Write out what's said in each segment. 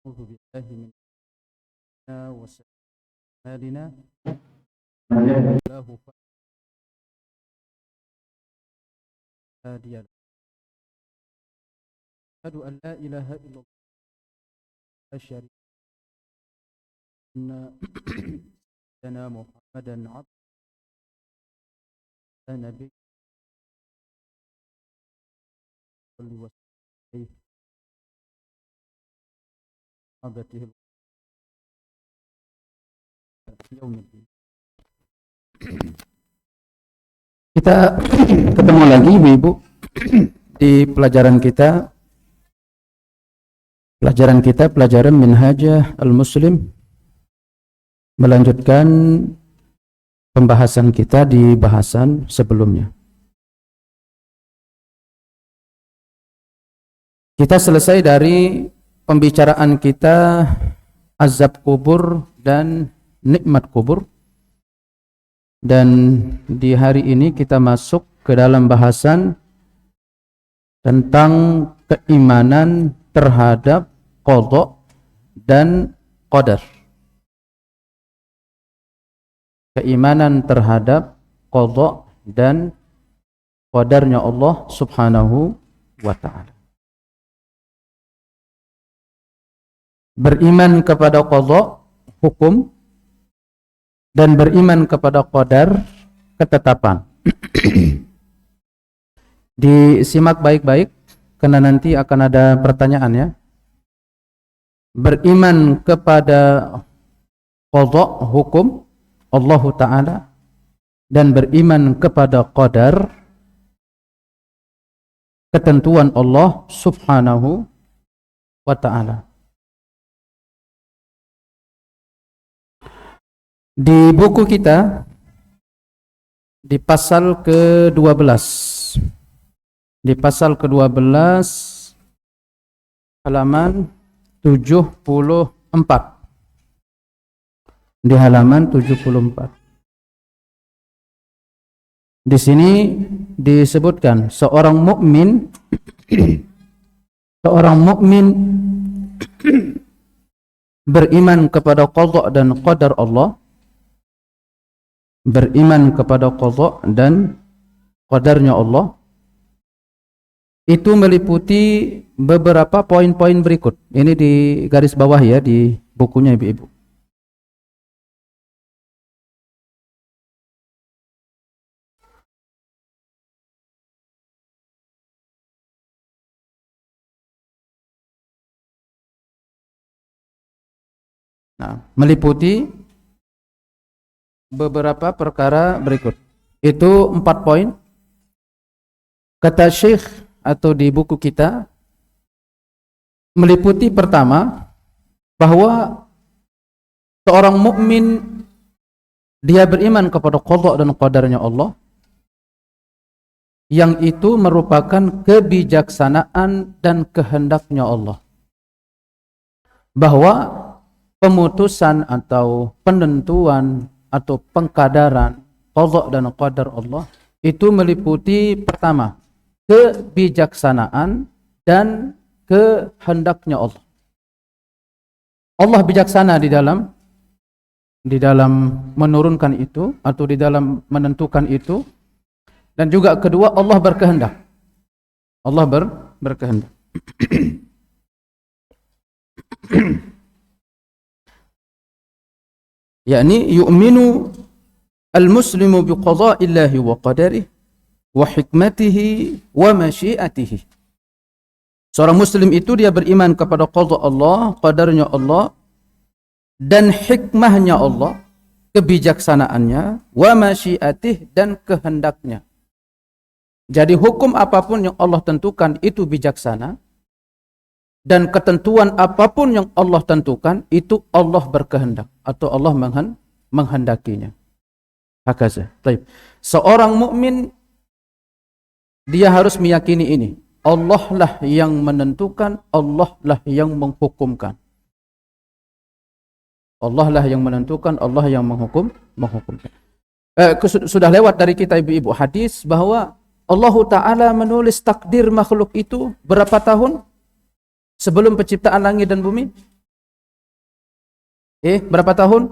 أعوذ بالله من وسيئاتنا الله فلا هادي له أشهد أن لا إله إلا الله لا شريك له سيدنا محمدا عبده نبي صلى الله عليه صحابته يوم الدين. Kita ketemu lagi Ibu-ibu di pelajaran kita pelajaran Minhajah Al-Muslim, melanjutkan pembahasan kita di bahasan sebelumnya. Kita selesai dari pembicaraan kita azab kubur dan nikmat kubur, dan di hari ini kita masuk ke dalam bahasan tentang keimanan terhadap qadha dan qadar. Keimanan terhadap qadha dan qadarnya Allah Subhanahu wa ta'ala. Beriman kepada qadha, hukum, dan beriman kepada qadar, ketetapan. Disimak baik-baik karena nanti akan ada pertanyaan ya. Beriman kepada qadha, hukum Allah Ta'ala, dan beriman kepada qadar, ketentuan Allah Subhanahu wa Ta'ala. Di buku kita di pasal ke-12, halaman 74. Di halaman 74. Di sini disebutkan seorang mukmin beriman kepada qadha dan qadar Allah. Beriman kepada qadha dan qadarnya Allah itu meliputi beberapa poin-poin berikut. Ini di garis bawah ya di bukunya Ibu-ibu. Nah, meliputi beberapa perkara berikut. Itu 4 poin. Kata Syekh atau di buku kita, meliputi pertama bahwa seorang mukmin dia beriman kepada qadha dan qadarnya Allah, yang itu merupakan kebijaksanaan dan kehendaknya Allah. Bahwa pemutusan atau penentuan atau pengkadaran qadha dan qadar Allah itu meliputi pertama kebijaksanaan dan kehendaknya Allah. Allah bijaksana di dalam menurunkan itu atau di dalam menentukan itu, dan juga kedua Allah berkehendak. Allah berkehendak. yakni yu'minu al-muslimu bi qada'illahi wa qadarihi wa hikmatihi wa masyiatihi. Seorang muslim itu dia beriman kepada qadha Allah, qadarnya Allah, dan hikmahnya Allah, kebijaksanaannya, wa masyiatihi, dan kehendaknya. Jadi hukum apapun yang Allah tentukan itu bijaksana, dan ketentuan apapun yang Allah tentukan itu Allah berkehendak atau Allah menghendakinya. Hakaza. Baik. Seorang mukmin dia harus meyakini ini. Allah lah yang menentukan, Allah lah yang menghukumkan. Allah lah yang menentukan, Allah yang menghukumkan. Sudah lewat dari kita ibu-ibu hadis bahwa Allah Ta'ala menulis takdir makhluk itu berapa tahun sebelum penciptaan langit dan bumi? Berapa tahun?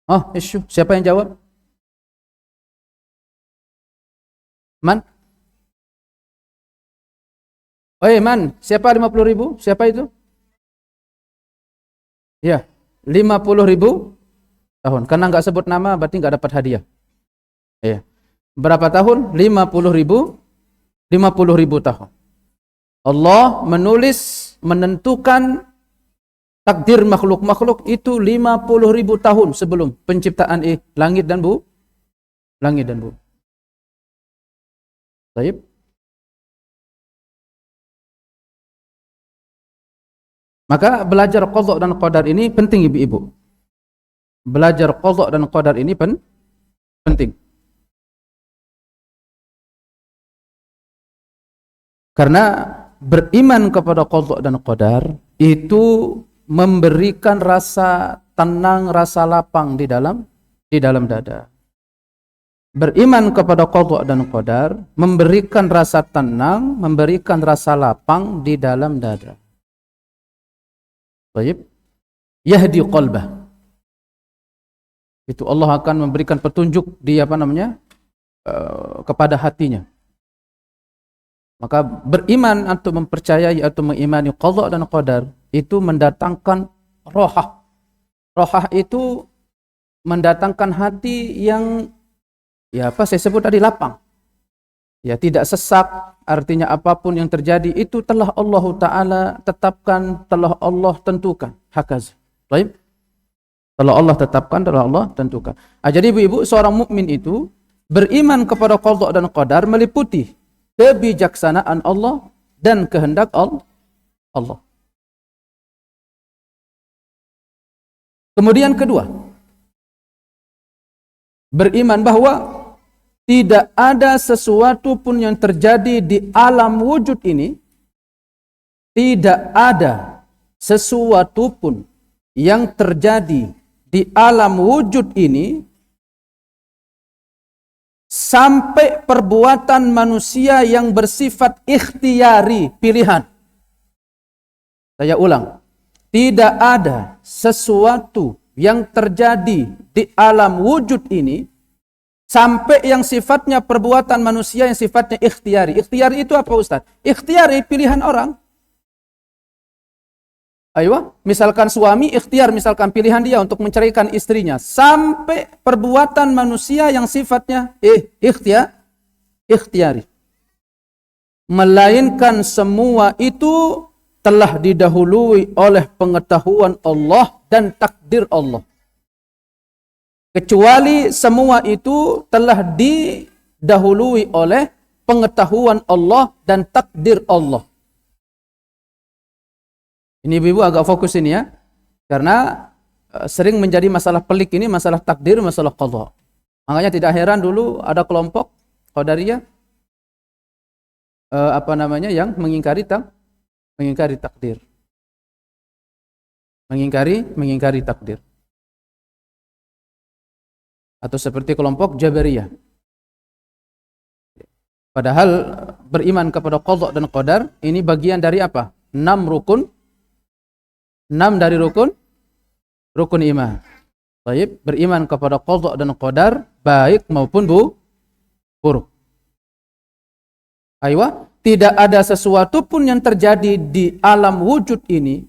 Oh, isu. Siapa yang jawab? Man? Man, siapa 50.000? Siapa itu? Ya, 50.000 tahun. Karena nggak sebut nama, berarti nggak dapat hadiah. Ya. Berapa tahun? 50.000 tahun. Allah menentukan takdir makhluk-makhluk itu 50.000 tahun sebelum penciptaan langit dan bumi. Baik. Maka belajar qadha dan qadar ini penting, ibu-ibu. Belajar qadha dan qadar ini penting. Karena beriman kepada qadha dan qadar itu memberikan rasa tenang, rasa lapang di dalam dada. Beriman kepada qadha dan qadar memberikan rasa tenang, memberikan rasa lapang di dalam dada. Baik. Yahdi qalbah. Itu Allah akan memberikan petunjuk di kepada hatinya. Maka beriman atau mempercayai atau mengimani qadha dan qadar itu mendatangkan rohah. Rohah itu mendatangkan hati yang saya sebut tadi lapang. Ya, tidak sesak, artinya apapun yang terjadi itu telah Allah Ta'ala tetapkan, telah Allah tentukan. Hakaza. Baik? Telah Allah tetapkan, telah Allah tentukan. Jadi ibu-ibu, seorang mukmin itu beriman kepada qadha dan qadar meliputi kebijaksanaan Allah dan kehendak Allah. Kemudian kedua, beriman bahwa tidak ada sesuatu pun yang terjadi di alam wujud ini, tidak ada sesuatu pun yang terjadi di alam wujud ini sampai perbuatan manusia yang bersifat ikhtiyari, pilihan. Saya ulang, tidak ada sesuatu yang terjadi di alam wujud ini sampai yang sifatnya perbuatan manusia yang sifatnya ikhtiyari. Ikhtiyari itu apa, Ustaz? Ikhtiyari pilihan orang. Misalkan suami ikhtiar, misalkan pilihan dia untuk menceraikan istrinya, sampai perbuatan manusia yang sifatnya ikhtiyari. Melainkan semua itu telah didahului oleh pengetahuan Allah dan takdir Allah. Kecuali semua itu telah didahului oleh pengetahuan Allah dan takdir Allah. Ini ibu agak fokus ini ya. Karena sering menjadi masalah pelik ini, masalah takdir, masalah qadha. Makanya tidak heran dulu ada kelompok Qadariyah yang mengingkari takdir. Mengingkari takdir. Atau seperti kelompok Jabariyah. Padahal beriman kepada qadha dan qadar ini bagian dari apa? 6 dari rukun iman. Baik, beriman kepada qadha dan qadar baik maupun buruk. Tidak ada sesuatu pun yang terjadi di alam wujud ini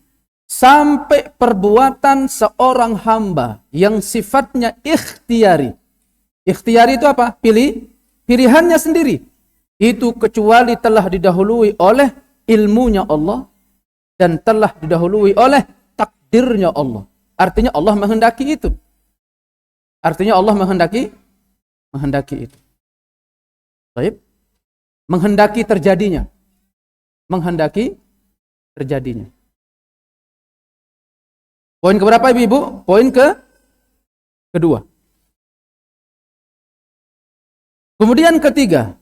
sampai perbuatan seorang hamba yang sifatnya ikhtiyari. Ikhtiyari itu apa? Pilihannya sendiri. Itu kecuali telah didahului oleh ilmunya Allah dan telah didahului oleh takdirnya Allah. Artinya Allah menghendaki itu. Menghendaki itu. Baik. Menghendaki terjadinya. Poin keberapa ibu? Poin kedua. Kemudian ketiga,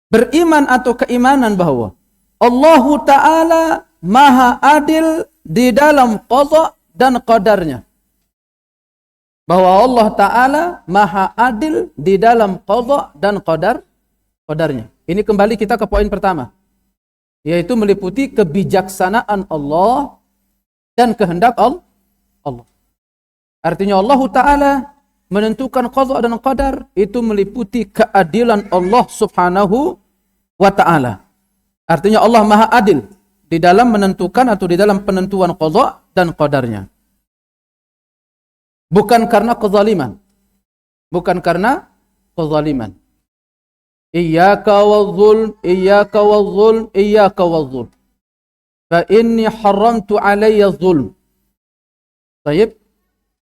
beriman atau keimanan bahwa Allah Ta'ala maha adil di dalam qadha dan qadarnya. Bahwa Allah Ta'ala maha adil di dalam qadha dan qadarnya. Ini kembali kita ke poin pertama. Yaitu meliputi kebijaksanaan Allah dan kehendak Allah. Artinya Allah Ta'ala menentukan qadha dan qadar itu meliputi keadilan Allah Subhanahu wa Ta'ala. Artinya Allah Maha Adil di dalam menentukan atau di dalam penentuan qadha dan qadarnya. Bukan karena kezaliman. Bukan karena kezaliman. Iyyaka waz-zulm, iyyaka waz-zulm, iyyaka waz-zulm. Fa inni haramtu 'alayya az-zulm. Baik.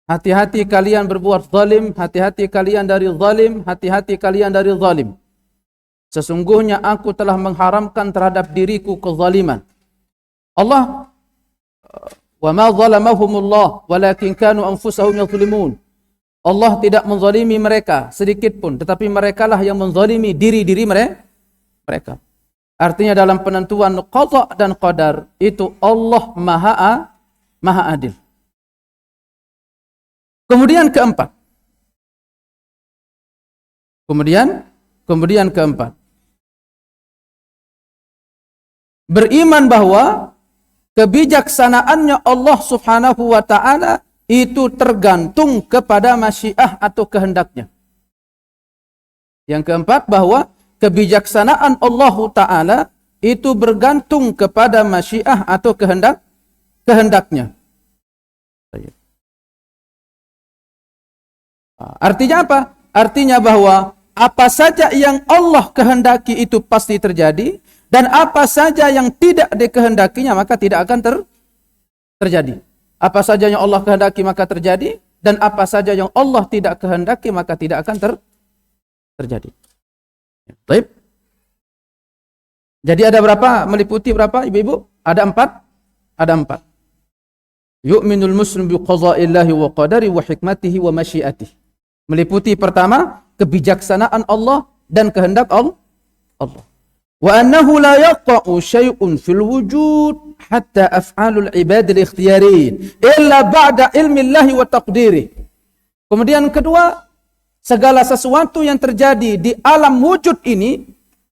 Hati-hati kalian berbuat zalim, hati-hati kalian dari zalim, hati-hati kalian dari zalim. Sesungguhnya aku telah mengharamkan terhadap diriku kezaliman. Allah wa ma zalamahumullah walakin kanu anfusahum yazlimun. Allah tidak menzalimi mereka sedikit pun, tetapi merekalah yang menzalimi diri-diri mereka. Artinya dalam penentuan qadha dan qadar itu Allah Maha Adil. Kemudian keempat. Kemudian keempat. Beriman bahwa kebijaksanaannya Allah Subhanahu wa Ta'ala itu tergantung kepada masyiah atau kehendaknya. Yang keempat, bahwa kebijaksanaan Allah Ta'ala itu bergantung kepada masyiah atau kehendaknya. Artinya apa? Artinya bahwa apa saja yang Allah kehendaki itu pasti terjadi, dan apa saja yang tidak dikehendakinya maka tidak akan terjadi. Apa saja yang Allah kehendaki maka terjadi, dan apa saja yang Allah tidak kehendaki maka tidak akan terjadi. Baik. Jadi ada berapa? Meliputi berapa, ibu-ibu? Ada 4. Ada 4. Yu'minul muslim bi qadha'illahi wa qadari wa hikmatihi wa masyiatihi. Meliputi pertama, kebijaksanaan Allah dan kehendak Allah. Wa annahu la yaqa'u syai'un fil wujud hatta af'alul ibad al-ikhtiyariyin illa ba'da ilmi Allah wa taqdirih. Kemudian kedua, segala sesuatu yang terjadi di alam wujud ini,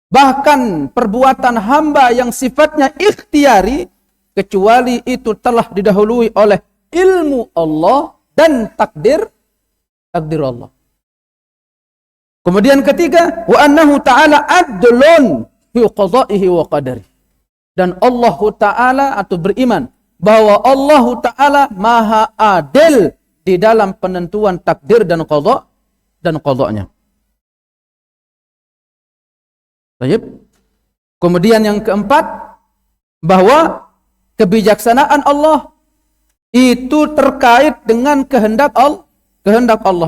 bahkan perbuatan hamba yang sifatnya ikhtiari, kecuali itu telah didahului oleh ilmu Allah dan takdir Allah. Kemudian ketiga, wa annahu ta'ala adlun fi qada'ihi wa qadarihi. Dan Allah Ta'ala atau beriman bahwa Allah Ta'ala Maha Adil di dalam penentuan takdir dan qada'nya. Baik. Kemudian yang keempat, bahwa kebijaksanaan Allah itu terkait dengan kehendak Allah.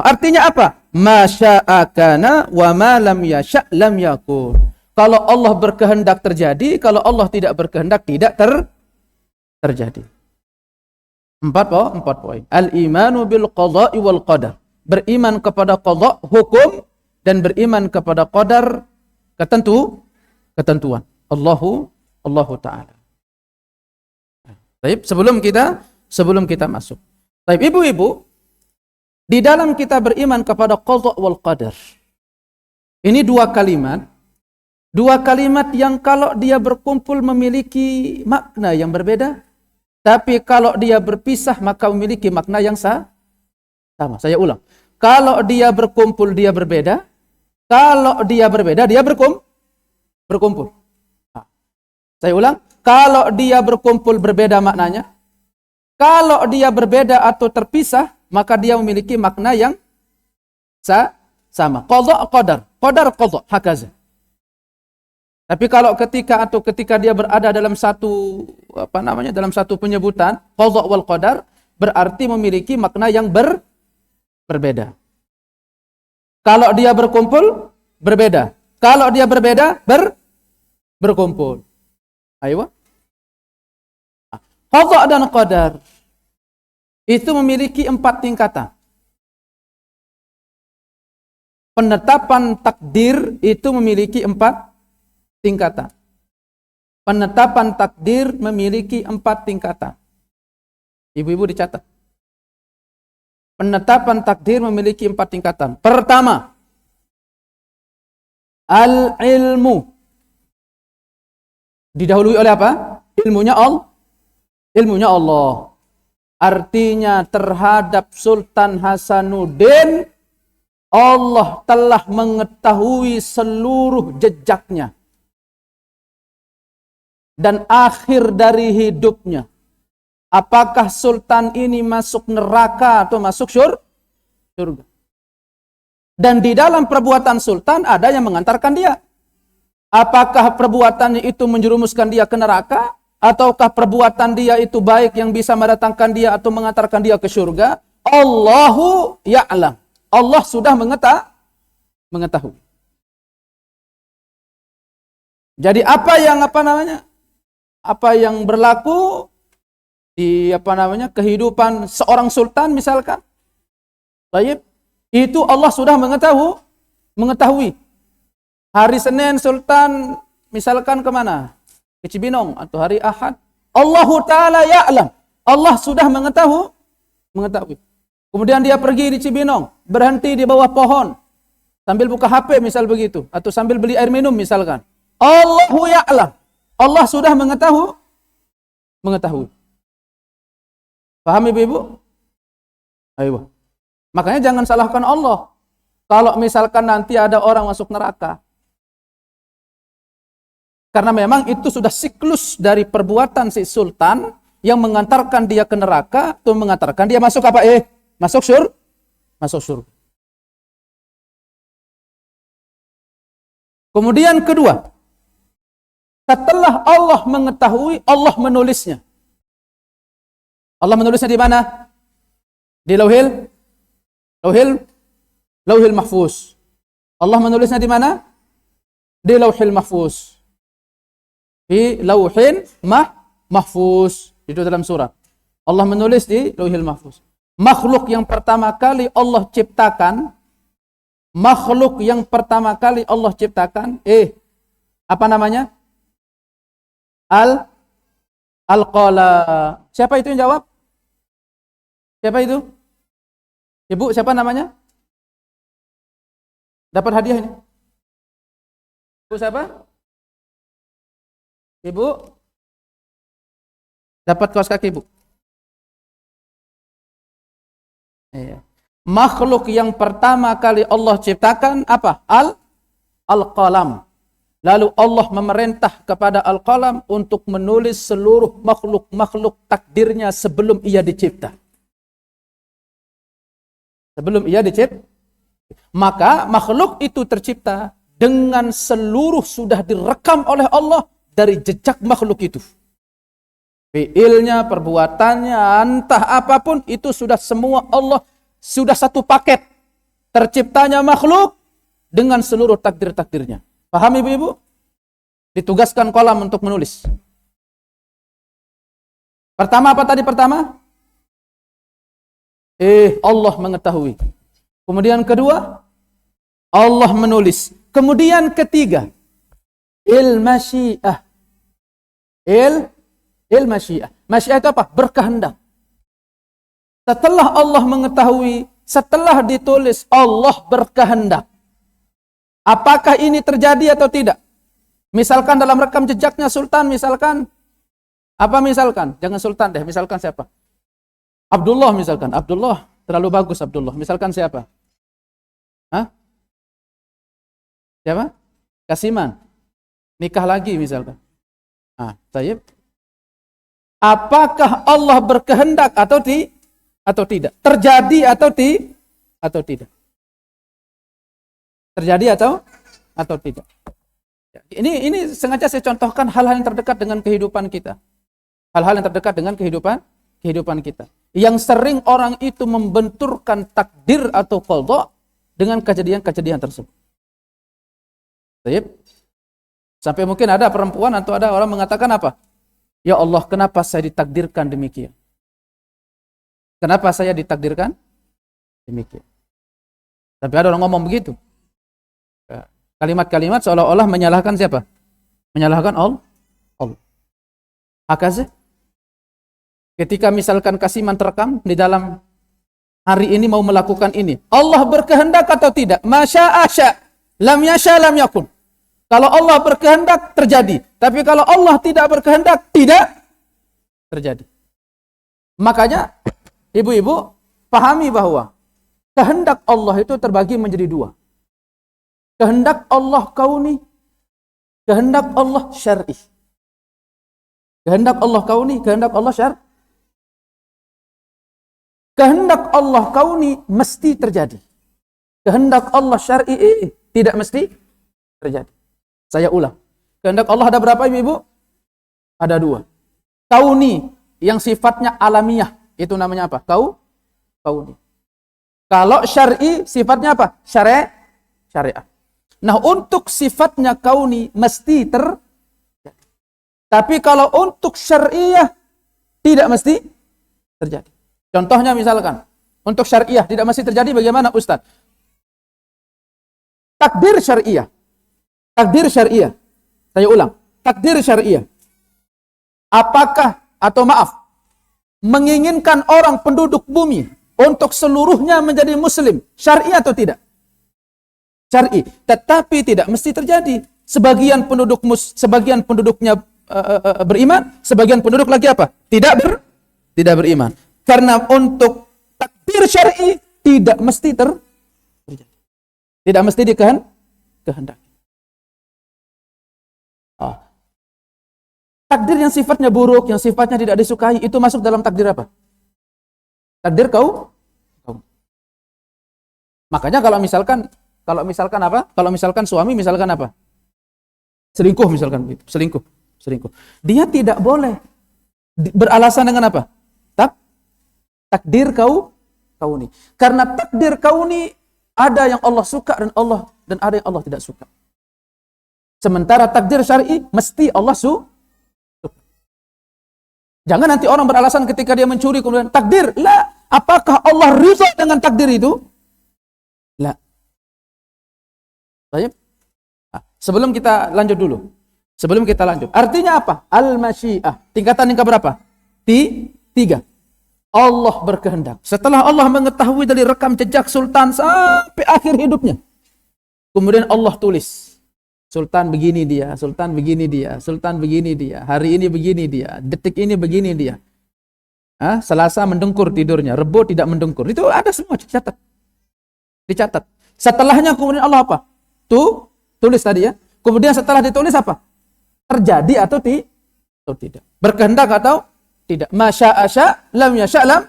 Artinya apa? Ma syaa kana wa ma lam yasha' lam yakun. Kalau Allah berkehendak terjadi, kalau Allah tidak berkehendak tidak terjadi. 4 poin. Al-imanu bil qadha'i wal qadar. Beriman kepada qadha, hukum, dan beriman kepada qadar, ketentuan. Allah Ta'ala. Baik, sebelum kita masuk. Baik, ibu-ibu, di dalam kita beriman kepada qadha wal qadar, ini dua kalimat yang kalau dia berkumpul memiliki makna yang berbeda, tapi kalau dia berpisah maka memiliki makna yang sama. Saya ulang. Kalau dia berkumpul dia berbeda, kalau dia berbeda dia berkumpul. Saya ulang. Kalau dia berkumpul berbeda maknanya. Kalau dia berbeda atau terpisah, maka dia memiliki makna yang sama. Qadha, qadar. Qadar, qadha. Hakaza. Tapi kalau ketika dia berada dalam satu dalam satu penyebutan, qadha wal qadar, berarti memiliki makna yang berbeda. Kalau dia berkumpul, berbeda. Kalau dia berbeda, berkumpul. Ayo. Qadha dan qadar itu memiliki 4 tingkatan. Penetapan takdir itu memiliki 4 tingkatan. Penetapan takdir memiliki 4 tingkatan. Ibu-ibu dicatat. Penetapan takdir memiliki 4 tingkatan. Pertama, al-ilmu. Didahului oleh apa? Ilmunya Allah. Artinya terhadap Sultan Hasanuddin Allah telah mengetahui seluruh jejaknya dan akhir dari hidupnya. Apakah Sultan ini masuk neraka atau masuk surga? Dan di dalam perbuatan Sultan ada yang mengantarkan dia. Apakah perbuatannya itu menjerumuskan dia ke neraka? Ataukah perbuatan dia itu baik yang bisa mendatangkan dia atau mengantarkan dia ke surga? Allahu ya'lam. Allah sudah mengetahui. Jadi apa yang berlaku di kehidupan seorang sultan misalkan, baik, itu Allah sudah mengetahui. Hari Senin sultan misalkan kemana? Ke Cibinong atau hari Ahad. Allahu Ta'ala ya'lam. Allah sudah mengetahui. Kemudian dia pergi di Cibinong, berhenti di bawah pohon, sambil buka HP misal begitu, atau sambil beli air minum misalkan. Allahu ya'lam. Allah sudah mengetahui. Paham ibu-ibu? Ayo. Makanya jangan salahkan Allah. Kalau misalkan nanti ada orang masuk neraka. Karena memang itu sudah siklus dari perbuatan si sultan yang mengantarkan dia ke neraka atau mengantarkan dia masuk apa? Masuk surga. Kemudian kedua, setelah Allah mengetahui, Allah menulisnya. Allah menulisnya di mana? Di Lauhil Mahfuz. Allah menulisnya di mana? Di Lauhil Mahfuz. Di Lauhil Mahfuz. Itu dalam surat. Allah menulis di Lauhil Mahfuz. Makhluk yang pertama kali Allah ciptakan, apa namanya? Al-Qalam. Siapa itu yang jawab? Siapa itu? Ibu, siapa namanya? Dapat hadiah ini. Ibu siapa? Ibu? Dapat kaos kaki, Bu. Iya. Makhluk yang pertama kali Allah ciptakan apa? Al-Qalam. Lalu Allah memerintah kepada Al-Qalam untuk menulis seluruh makhluk-makhluk takdirnya sebelum ia dicipta. Maka makhluk itu tercipta dengan seluruh sudah direkam oleh Allah dari jejak makhluk itu. Fiilnya, perbuatannya, entah apapun itu sudah semua Allah sudah satu paket. Terciptanya makhluk dengan seluruh takdir-takdirnya. Paham ibu-ibu? Ditugaskan kolam untuk menulis. Pertama apa tadi pertama? Allah mengetahui. Kemudian kedua, Allah menulis. Kemudian ketiga, masyiah. Masyiah. Masyiah itu apa? Berkehendak. Setelah Allah mengetahui, setelah ditulis, Allah berkehendak. Apakah ini terjadi atau tidak? Misalkan dalam rekam jejaknya sultan, misalkan. Apa misalkan? Jangan sultan deh, misalkan siapa? Abdullah misalkan. Abdullah, terlalu bagus Abdullah. Misalkan siapa? Hah? Siapa? Kasiman. Nikah lagi misalkan. Tayyib. Apakah Allah berkehendak atau tidak? Terjadi atau tidak? Terjadi atau tidak? Ini sengaja saya contohkan hal-hal yang terdekat dengan kehidupan kita. Hal-hal yang terdekat dengan kehidupan kita. Yang sering orang itu membenturkan takdir atau qadha dengan kejadian-kejadian tersebut. Sampai mungkin ada perempuan atau ada orang mengatakan apa? Ya Allah, kenapa saya ditakdirkan demikian? Kenapa saya ditakdirkan demikian? Tapi ada orang ngomong begitu. Kalimat-kalimat seolah-olah menyalahkan siapa? Menyalahkan Allah. Maka sih, ketika misalkan Kasiman terekam di dalam hari ini mau melakukan ini, Allah berkehendak atau tidak? Masya'asya, lam yasha, lam yakun. Kalau Allah berkehendak, terjadi. Tapi kalau Allah tidak berkehendak, tidak terjadi. Makanya Ibu-ibu, pahami bahwa kehendak Allah itu terbagi menjadi dua. Kehendak Allah kauni, kehendak Allah syar'i. Kehendak Allah kauni, kehendak Allah syar'i. Kehendak Allah kauni mesti terjadi. Kehendak Allah syar'i tidak mesti terjadi. Saya ulang. Kehendak Allah ada berapa, ibu-ibu? Ada dua. Kauni yang sifatnya alamiah, itu namanya apa? Kauni. Kalau syar'i sifatnya apa? Syariat. Nah, untuk sifatnya kauni mesti terjadi. Tapi kalau untuk syariah tidak mesti terjadi. Contohnya misalkan, untuk syariah tidak mesti terjadi bagaimana, Ustaz? Takdir syariah. Saya ulang. Takdir syariah. Apakah atau maaf, menginginkan orang penduduk bumi untuk seluruhnya menjadi muslim, syar'i atau tidak? Syar'i, tetapi tidak mesti terjadi. Sebagian penduduknya beriman, sebagian penduduk lagi apa? Tidak beriman. Karena untuk takdir syar'i tidak mesti terjadi. Tidak mesti dikehendaki. Takdir yang sifatnya buruk, yang sifatnya tidak disukai, itu masuk dalam takdir apa? Takdir kau. Makanya kalau misalkan apa? Kalau misalkan suami misalkan apa? Selingkuh misalkan gitu. Selingkuh. Dia tidak boleh beralasan dengan apa? Takdir kauni. Karena takdir kauni ada yang Allah suka dan ada yang Allah tidak suka. Sementara takdir syar'i mesti Allah suka. Jangan nanti orang beralasan ketika dia mencuri kemudian takdir. La, apakah Allah ridha dengan takdir itu? La. Baik. Sebelum kita lanjut dulu. Artinya apa? Al-masyiah. Tingkatan yang keberapa? 3. Allah berkehendak. Setelah Allah mengetahui dari rekam jejak Sultan sampai akhir hidupnya. Kemudian Allah tulis. Sultan begini dia, Sultan begini dia, Sultan begini dia, hari ini begini dia, detik ini begini dia. Selasa mendengkur tidurnya, Rebo tidak mendengkur. Itu ada semua dicatat. Setelahnya kemudian Allah apa? Tulis tadi ya. Kemudian setelah ditulis apa? Terjadi atau tidak? Berkehendak atau tidak? Masya lam yasha lam.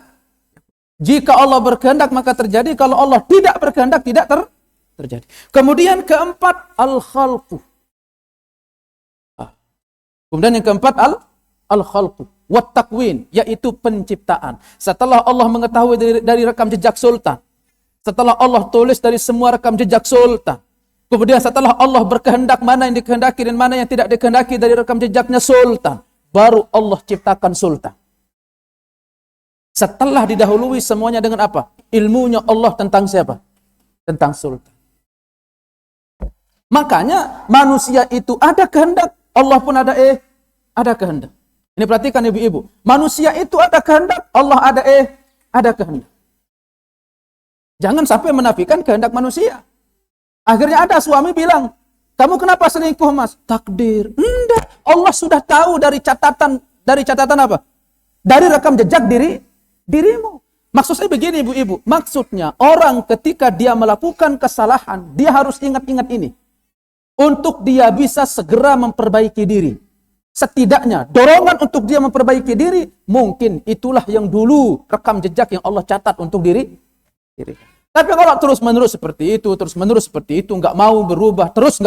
Jika Allah berkehendak maka terjadi, kalau Allah tidak berkehendak tidak terjadi. Kemudian keempat, al-khalqu. Kemudian yang keempat, al-khalqu. Wat-takwin, yaitu penciptaan. Setelah Allah mengetahui dari rekam jejak Sultan. Setelah Allah tulis dari semua rekam jejak Sultan. Kemudian setelah Allah berkehendak mana yang dikehendaki dan mana yang tidak dikehendaki dari rekam jejaknya Sultan. Baru Allah ciptakan Sultan. Setelah didahului semuanya dengan apa? Ilmunya Allah tentang siapa? Tentang Sultan. Makanya manusia itu ada kehendak, Allah pun ada kehendak. Ini perhatikan ibu-ibu. Manusia itu ada kehendak, Allah ada kehendak. Jangan sampai menafikan kehendak manusia. Akhirnya ada suami bilang, kamu kenapa selingkuh, Mas? Takdir. Enggak, Allah sudah tahu dari catatan apa? Dari rekam jejak dirimu. Maksud saya begini ibu-ibu, maksudnya orang ketika dia melakukan kesalahan, dia harus ingat-ingat ini. Untuk dia bisa segera memperbaiki diri. Setidaknya dorongan untuk dia memperbaiki diri, mungkin itulah yang dulu rekam jejak yang Allah catat untuk diri. Tapi kalau terus-menerus seperti itu, nggak mau berubah, terus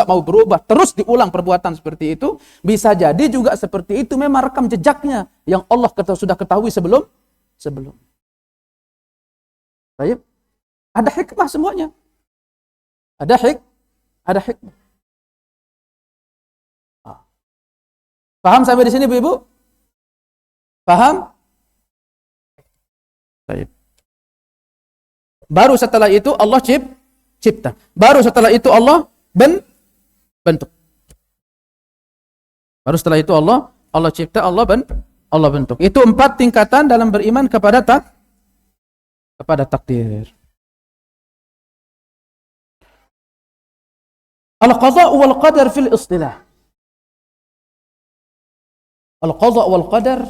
diulang perbuatan seperti itu, bisa jadi juga seperti itu memang rekam jejaknya yang Allah sudah ketahui sebelum. Baik. Ada hikmah semuanya. Ada hikmah. Paham sampai di sini, Bu-ibu? Paham? Baik. Baru setelah itu Allah cipta. Baru setelah itu Allah bentuk. Baru setelah itu Allah cipta, Allah bentuk. Itu 4 tingkatan dalam beriman kepada takdir. Al-qadha wal qadar fil istilah. Al-qadha wal qadar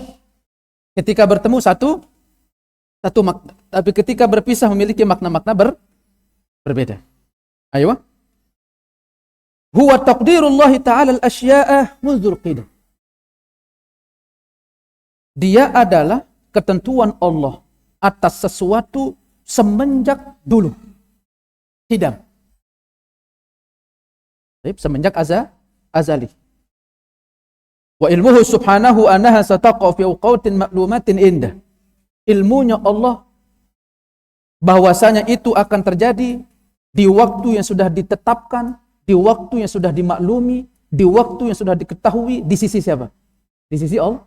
ketika bertemu satu satu makna, tapi ketika berpisah memiliki makna-makna berbeda. Ayo. Huwa taqdirullah ta'ala al-asya'a mundzul qidam. Dia adalah ketentuan Allah atas sesuatu semenjak dulu. Qidam. Semenjak azali. Wa ilmuhu subhanahu annaha sataqa fi awqatin ma'lumatin indah. Ilmunya Allah bahwasanya itu akan terjadi di waktu yang sudah ditetapkan, di waktu yang sudah dimaklumi, di waktu yang sudah diketahui di sisi siapa? Di sisi Allah.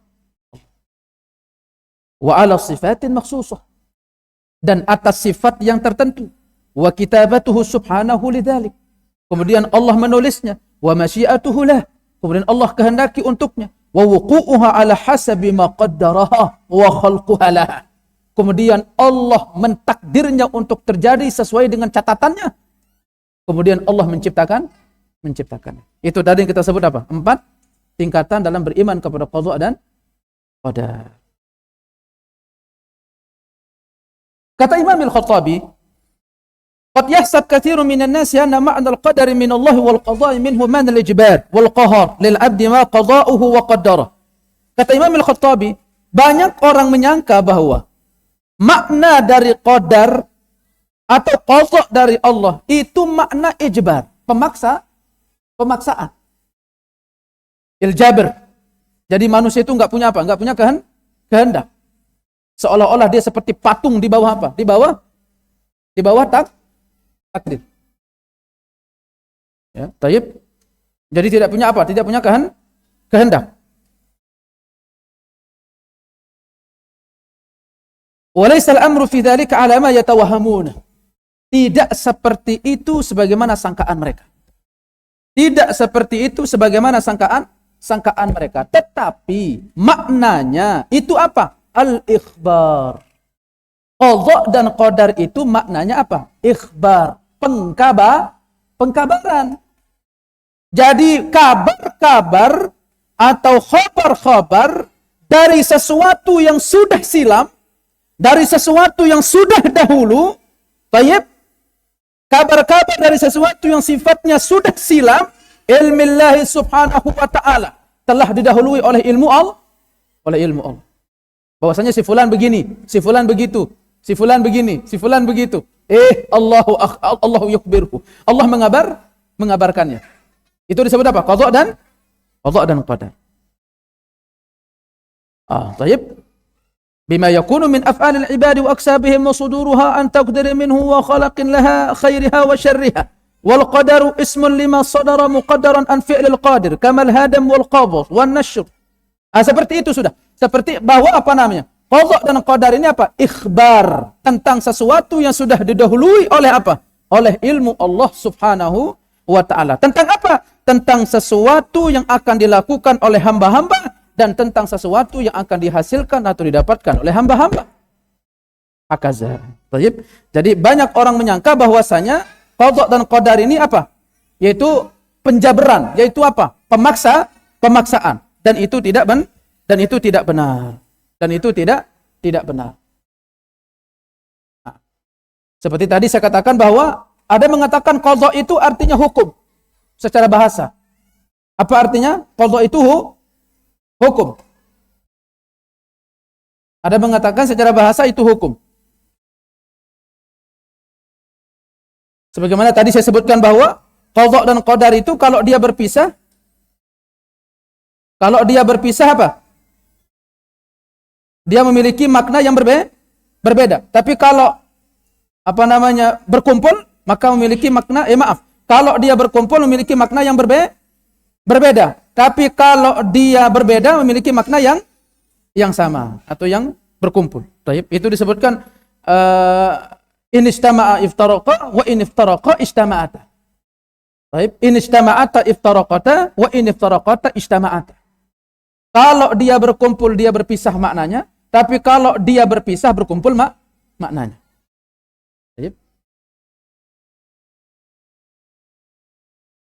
Wa ala sifatin makhsusah. Dan atas sifat yang tertentu. Wa kitabatuhu subhanahu lidzalik. Kemudian Allah menulisnya. Wa masyiatuhu lah. Kemudian Allah kehendaki untuknya. Wa wuqu'uha ala hasabi ma qaddaraha wa khalquha laha. Kemudian Allah mentakdirnya untuk terjadi sesuai dengan catatannya. Kemudian Allah menciptakan. Itu tadi yang kita sebut apa? 4 tingkatan dalam beriman kepada qadha dan qadar. Kata Imam Al-Khattabi, qad yahsab katsirun minan nasi anna ma'na al-qadari min Allah wal qadha'i minhu man al-ijbar wal qahar lil 'abdi ma qada'uhu wa qaddara. Kata Imam Al-Khattabi, banyak orang menyangka bahwa makna dari qadar atau qadha dari Allah itu makna ijbar, pemaksaan. Iljabr. Jadi manusia itu enggak punya apa? Enggak punya kehendak. Seolah-olah dia seperti patung di bawah apa? Di bawah takdir. Ya, tayyib. Jadi tidak punya apa? Tidak punya kehendak. Walaysa al-amru fi dzalika 'ala ma yatawahhamuna. Tidak seperti itu sebagaimana sangkaan mereka. Tidak seperti itu sebagaimana sangkaan mereka. Tetapi maknanya itu apa? Al-ikhbar. Qadha dan qadar itu maknanya apa? Ikhbar, pengkabaran. Jadi kabar-kabar atau khabar-khabar dari sesuatu yang sudah silam, dari sesuatu yang sudah dahulu, tayyib, kabar-kabar dari sesuatu yang sifatnya sudah silam, ilmillahi subhanahu wa ta'ala, telah didahului oleh ilmu Allah. Bahwasanya si fulan begini, si fulan begitu, si fulan begini, si fulan begitu. Allahu yukhbirhu. Allah mengabarkannya. Itu disebut apa? Qadha dan qadar. Tayyib. Bima yakunu min af'alil ibadi wa aksabihim wa suduruha an taqdiri minhu wa khalaqin laha khairiha wa syarriha. Wal qadaru ismun lima sadara muqaddaran an fi'lil qadir kamal hadam wal qabd wan nashr. Seperti itu sudah. Seperti bahwa apa namanya? Qadha dan qadar ini apa? Ikhbar tentang sesuatu yang sudah didahului oleh apa? Oleh ilmu Allah Subhanahu wa ta'ala. Tentang apa? Tentang sesuatu yang akan dilakukan oleh hamba-hamba dan tentang sesuatu yang akan dihasilkan atau didapatkan oleh hamba-hamba. Hakaza. Baik. Jadi banyak orang menyangka bahwasanya qadha dan qadar ini apa? Yaitu penjabaran, yaitu apa? Pemaksaan. Dan itu tidak benar. Dan itu tidak benar. Nah, seperti tadi saya katakan bahwa ada mengatakan qadha itu artinya hukum secara bahasa. Apa artinya? Qadha itu hukum. Ada mengatakan secara bahasa itu hukum. Sebagaimana tadi saya sebutkan bahwa qadha dan qadar itu kalau dia berpisah apa? Dia memiliki makna yang berbeda. Tapi kalau berkumpul maka memiliki makna kalau dia berkumpul memiliki makna yang berbeda. Tapi kalau dia berbeda memiliki makna yang sama atau yang berkumpul. Itu disebutkan in istama'a iftaraqa wa in iftaraqa istama'ata. In istama'ata iftaraqata wa in iftaraqata istama'ata. Kalau dia berkumpul dia berpisah maknanya, tapi kalau dia berpisah berkumpul maknanya.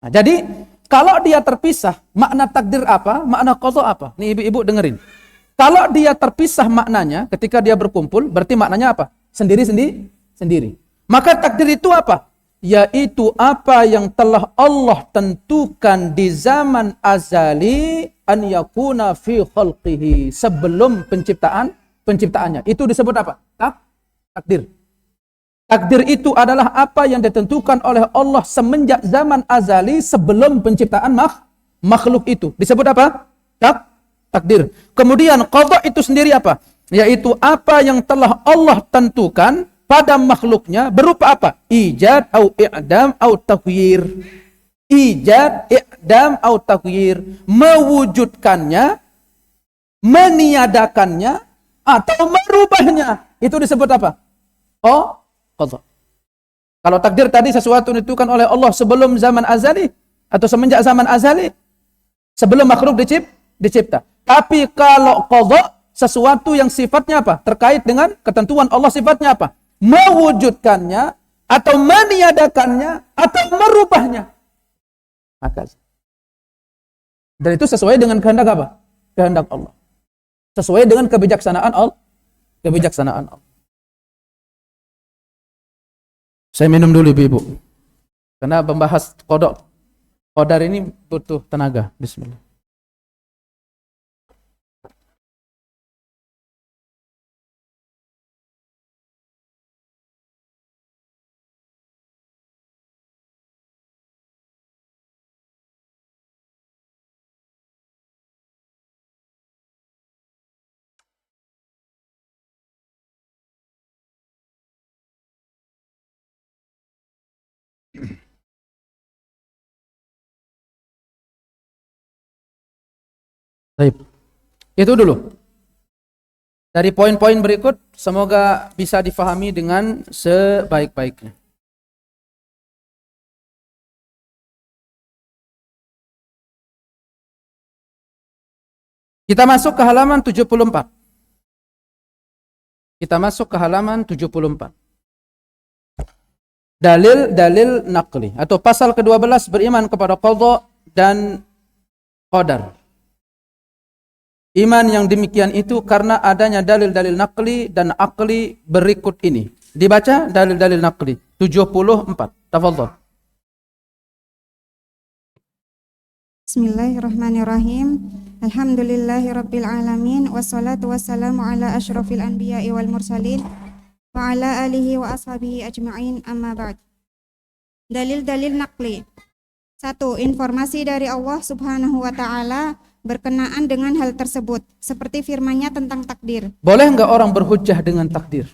Nah, jadi kalau dia terpisah, makna takdir apa? Makna qadha apa? Nih ibu-ibu dengerin. Kalau dia terpisah maknanya ketika dia berkumpul, berarti maknanya apa? Sendiri. Maka takdir itu apa? Yaitu apa yang telah Allah tentukan di zaman azali an yakuna fi khalqihi, sebelum penciptaannya. Itu disebut apa? Takdir. Takdir itu adalah apa yang ditentukan oleh Allah semenjak zaman azali sebelum penciptaan makhluk itu. Disebut apa? Takdir. Kemudian qada itu sendiri apa? Yaitu apa yang telah Allah tentukan pada makhluknya berupa apa? Ijad, au i'dam, au takhir. Ijad, i'dam, au takhir. Mewujudkannya, meniadakannya, atau merubahnya. Itu disebut apa? Qada. Kalau takdir tadi sesuatu ditentukan oleh Allah sebelum zaman azali, atau semenjak zaman azali, sebelum makhluk dicipta. Tapi kalau qada, sesuatu yang sifatnya apa? Terkait dengan ketentuan Allah, sifatnya apa? Mewujudkannya, atau meniadakannya, atau merubahnya. Maka dan itu sesuai dengan kehendak apa? Kehendak Allah. Sesuai dengan kebijaksanaan Allah. Saya minum dulu Ibu. Karena membahas qadar ini butuh tenaga. Bismillah. Baik. Itu dulu. Dari poin-poin berikut semoga bisa difahami dengan sebaik-baiknya. Kita masuk ke halaman 74. Dalil-dalil naqli atau pasal ke-12, beriman kepada qada dan qadar. Iman yang demikian itu karena adanya dalil-dalil naqli dan aqli berikut ini. Dibaca dalil-dalil naqli 74. Tafadhol. Bismillahirrahmanirrahim. Alhamdulillahirabbil alamin wassalatu wassalamu ala asyrafil anbiya'i wal mursalin wa ala alihi wa ashabihi ajma'in, amma ba'd. Dalil-dalil naqli. 1. Informasi dari Allah Subhanahu wa taala berkenaan dengan hal tersebut, seperti firman-Nya tentang takdir. Boleh enggak orang berhujjah dengan takdir?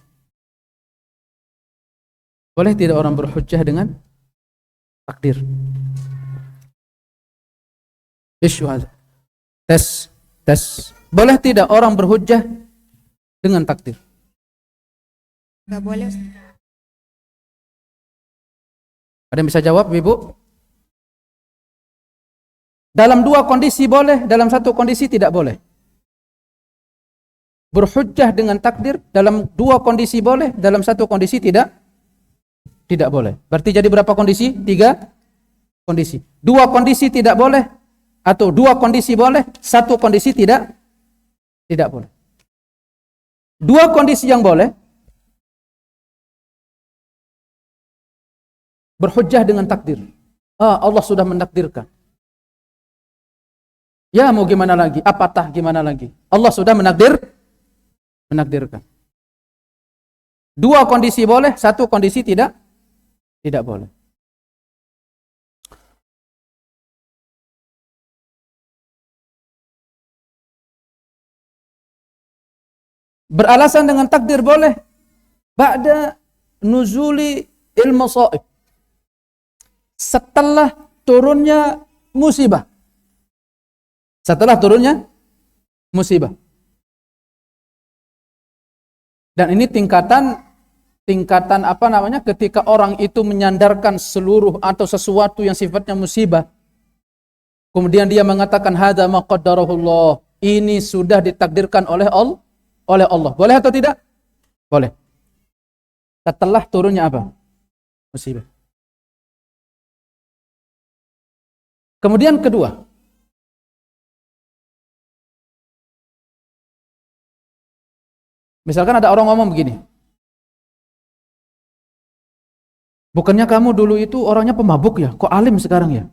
Boleh tidak orang berhujjah dengan takdir? Tes. Boleh tidak orang berhujjah dengan takdir? Enggak boleh. Ada yang bisa jawab, Ibu? Dalam dua kondisi boleh, dalam satu kondisi tidak boleh. Berhujjah dengan takdir dalam dua kondisi boleh, dalam satu kondisi tidak boleh. Berarti jadi berapa kondisi? 3 kondisi. Dua kondisi tidak boleh, atau dua kondisi boleh, satu kondisi tidak boleh. Dua kondisi yang boleh, berhujjah dengan takdir. Allah sudah menakdirkan. Ya mau gimana lagi? Apatah gimana lagi? Allah sudah menakdirkan. Dua kondisi boleh, satu kondisi tidak boleh. Beralasan dengan takdir boleh ba'da nuzuli il-masaib, setelah turunnya musibah. Setelah turunnya musibah. Dan ini tingkatan apa namanya, ketika orang itu menyandarkan seluruh atau sesuatu yang sifatnya musibah, kemudian dia mengatakan hadza ma qaddarahullah, ini sudah ditakdirkan oleh Allah. Boleh atau tidak? Boleh. Setelah turunnya apa? Musibah. Kemudian kedua, Misalkan ada orang ngomong begini, bukannya kamu dulu itu orangnya pemabuk ya, kok alim sekarang ya?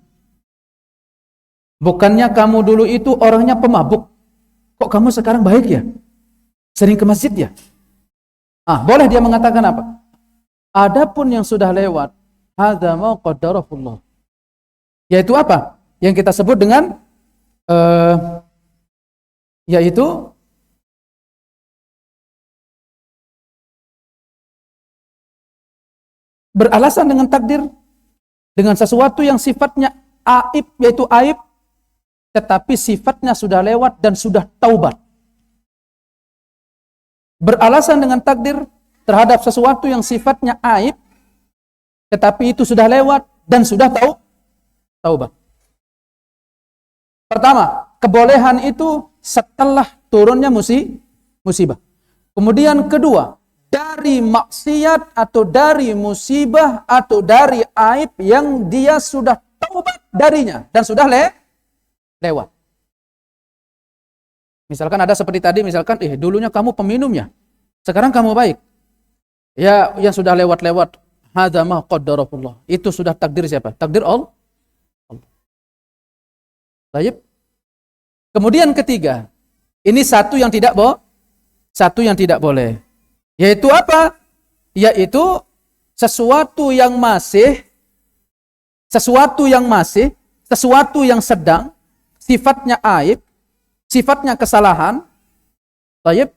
Bukannya kamu dulu itu orangnya pemabuk, kok kamu sekarang baik ya? Sering ke masjid ya? Boleh dia mengatakan apa? Adapun yang sudah lewat, hadza ma qaddarahullah. Yaitu apa? Yang kita sebut dengan yaitu beralasan dengan takdir, dengan sesuatu yang sifatnya aib, yaitu aib, tetapi sifatnya sudah lewat dan sudah taubat. Beralasan dengan takdir terhadap sesuatu yang sifatnya aib, tetapi itu sudah lewat dan sudah taubat. Pertama, kebolehan itu setelah turunnya musibah. Kemudian kedua, dari maksiat atau dari musibah atau dari aib yang dia sudah taubat darinya dan sudah lewat. Misalkan ada seperti tadi, misalkan dulunya kamu peminum ya, sekarang kamu baik. Ya, yang sudah lewat-lewat, hadza ma qaddarahullah. Itu sudah takdir siapa? Takdir Allah. Baik. Kemudian ketiga, ini satu yang tidak boleh. Yaitu apa? Yaitu sesuatu yang sedang, sifatnya aib, sifatnya kesalahan, baik,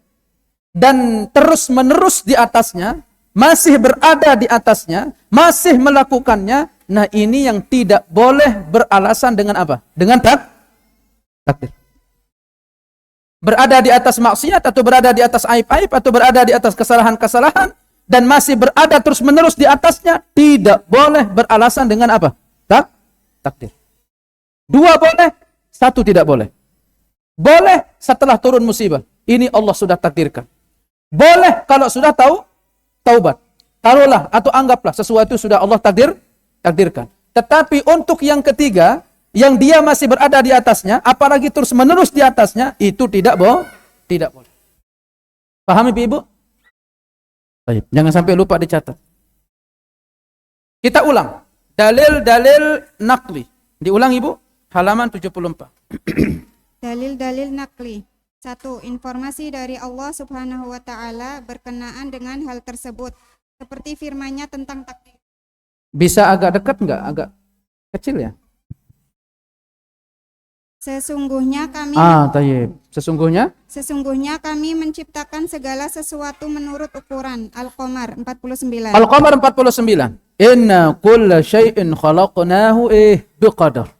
dan terus menerus di atasnya, masih berada di atasnya, masih melakukannya. Nah, ini yang tidak boleh beralasan dengan apa? Dengan takdir. Berada di atas maksiat atau berada di atas aib-aib atau berada di atas kesalahan-kesalahan dan masih berada terus menerus di atasnya, tidak boleh beralasan dengan apa? Takdir. Dua boleh, satu tidak boleh. Boleh setelah turun musibah, ini Allah sudah takdirkan. Boleh kalau sudah taubat. Taruhlah atau anggaplah sesuatu sudah Allah takdirkan. Tetapi untuk yang ketiga, yang dia masih berada di atasnya, apalagi terus menerus di atasnya, itu tidak boleh. Paham Ibu? Baik, jangan sampai lupa dicatat. Kita ulang. Dalil-dalil naqli. Diulang Ibu, halaman 74. Dalil-dalil naqli. 1. Informasi dari Allah Subhanahu wa taala berkenaan dengan hal tersebut, seperti firman-Nya tentang takdir. Bisa agak dekat enggak? Agak kecil ya? Sesungguhnya kami Sesungguhnya kami menciptakan segala sesuatu menurut ukuran. Al-Qamar 49. Al-Qamar 49. Inna kulla syai'in khalaqnahu biqadar.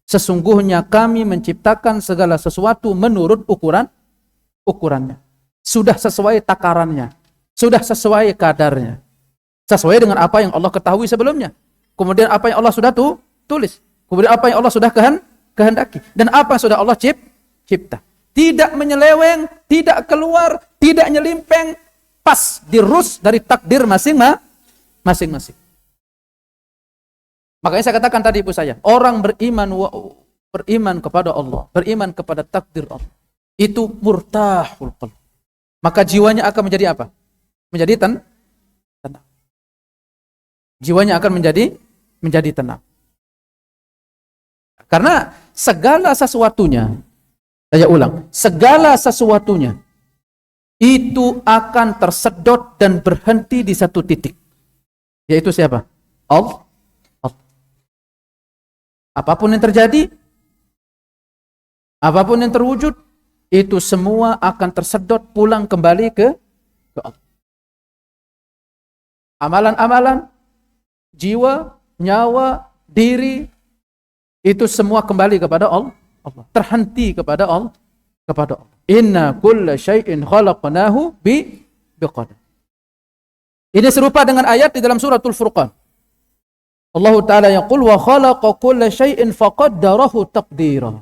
Sesungguhnya kami menciptakan segala sesuatu menurut ukurannya. Sudah sesuai takarannya. Sudah sesuai kadarnya. Sesuai dengan apa yang Allah ketahui sebelumnya. Kemudian apa yang Allah sudah tulis. Kemudian apa yang Allah sudah kehendaki. Dan apa yang sudah Allah cipta. Tidak menyeleweng, tidak keluar, tidak nyelimpeng. Pas dirus dari takdir masing-masing. Makanya saya katakan tadi Ibu saya, orang beriman kepada Allah, beriman kepada takdir Allah, itu murtahul qalb. Maka jiwanya akan menjadi apa? Menjadi tenang. Jiwanya akan menjadi tenang. Karena segala sesuatunya, saya ulang, segala sesuatunya itu akan tersedot dan berhenti di satu titik. Yaitu siapa? Allah. Apapun yang terjadi, apapun yang terwujud, itu semua akan tersedot pulang kembali ke Allah. Amalan-amalan, jiwa, nyawa, diri, itu semua kembali kepada Allah. Terhenti kepada Allah. Inna kulla syai'in khalaqnahu biqadar. Ini serupa dengan ayat di dalam suratul Furqan. Allah Ta'ala yaqul wa khalaqa kulla syai'in faqaddarahu taqdira.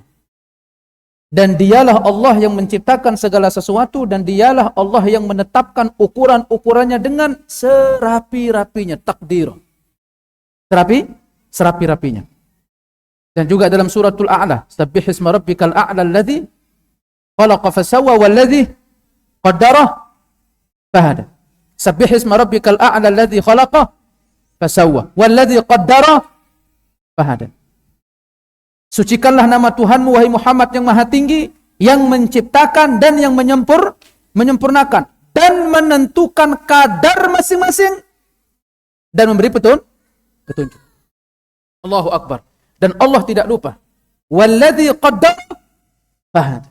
Dan dialah Allah yang menciptakan segala sesuatu dan dialah Allah yang menetapkan ukuran-ukurannya dengan serapi-rapinya, takdir. Serapi-rapinya. Dan juga dalam suratul A'la, Sabbihisma rabbikal a'la alladzi khalaqa fasawwa walladzi qaddara fahada. Sabbih isma rabbikal a'la alladzi khalaqa fasawwa walladzi qaddara fahada. Sucikanlah nama Tuhanmu wahai Muhammad yang maha tinggi, yang menciptakan dan yang menyempurnakan dan menentukan kadar masing-masing dan memberi petunjuk. Allahu Akbar. Dan Allah tidak lupa. Walladzi qaddara fahada.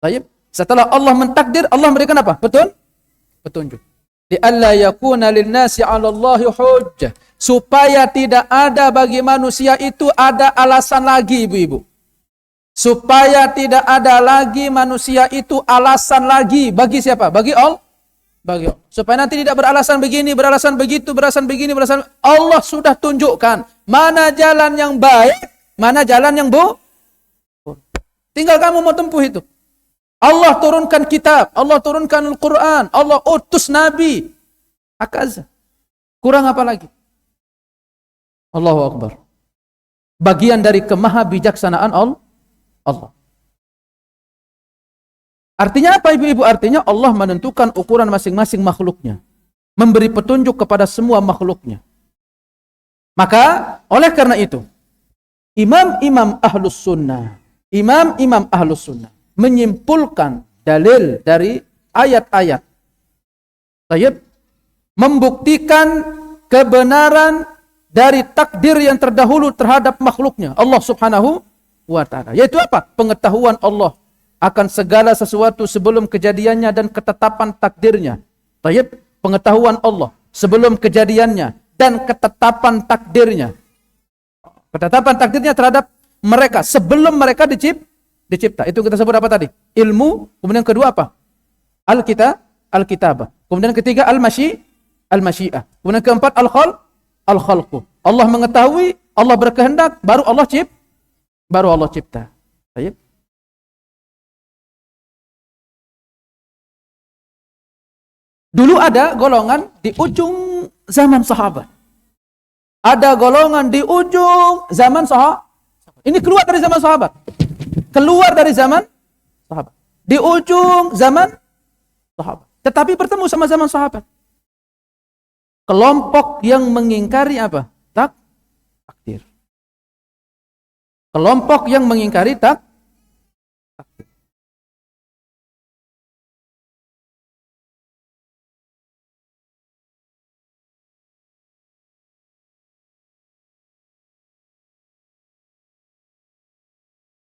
Baik. Setelah Allah mentakdir, Allah memberikan apa? Petunjuk. Li'alla yakuna lin-nasi 'ala Allahi hujjah. Supaya tidak ada bagi manusia itu ada alasan lagi, ibu-ibu. Supaya tidak ada lagi manusia itu alasan lagi. Bagi siapa? Bagi Allah. Bagi Allah. Supaya nanti tidak beralasan begini, beralasan begitu, beralasan begini, beralasan. Allah sudah tunjukkan mana jalan yang baik, mana jalan yang buruk. Tinggal kamu mau tempuh itu. Allah turunkan kitab, Allah turunkan Al-Quran, Allah utus Nabi. Akaza. Kurang apa lagi? Allahu Akbar. Bagian dari kemahabijaksanaan Allah. Artinya apa ibu-ibu? Artinya Allah menentukan ukuran masing-masing makhluknya. Memberi petunjuk kepada semua makhluknya. Maka oleh karena itu, imam-imam ahlus sunnah menyimpulkan dalil dari ayat-ayat. Membuktikan kebenaran dari takdir yang terdahulu terhadap makhluknya. Allah subhanahu wa ta'ala. Yaitu apa? Pengetahuan Allah akan segala sesuatu sebelum kejadiannya dan ketetapan takdirnya. Pengetahuan Allah sebelum kejadiannya dan ketetapan takdirnya. Ketetapan takdirnya terhadap mereka sebelum mereka dicipta. Itu kita sebut apa tadi? Ilmu. Kemudian kedua apa? Al-kitabah. Kemudian ketiga al-masyiah. Kemudian keempat al-khalqu. Allah mengetahui, Allah berkehendak, baru Allah cipta. Baik. Dulu ada golongan di ujung zaman sahabat. Ada golongan di ujung zaman sahabat. Ini keluar dari zaman sahabat. Keluar dari zaman sahabat. Di ujung zaman sahabat. Tetapi bertemu sama zaman sahabat. Kelompok yang mengingkari apa? Takdir. Kelompok yang mengingkari takdir.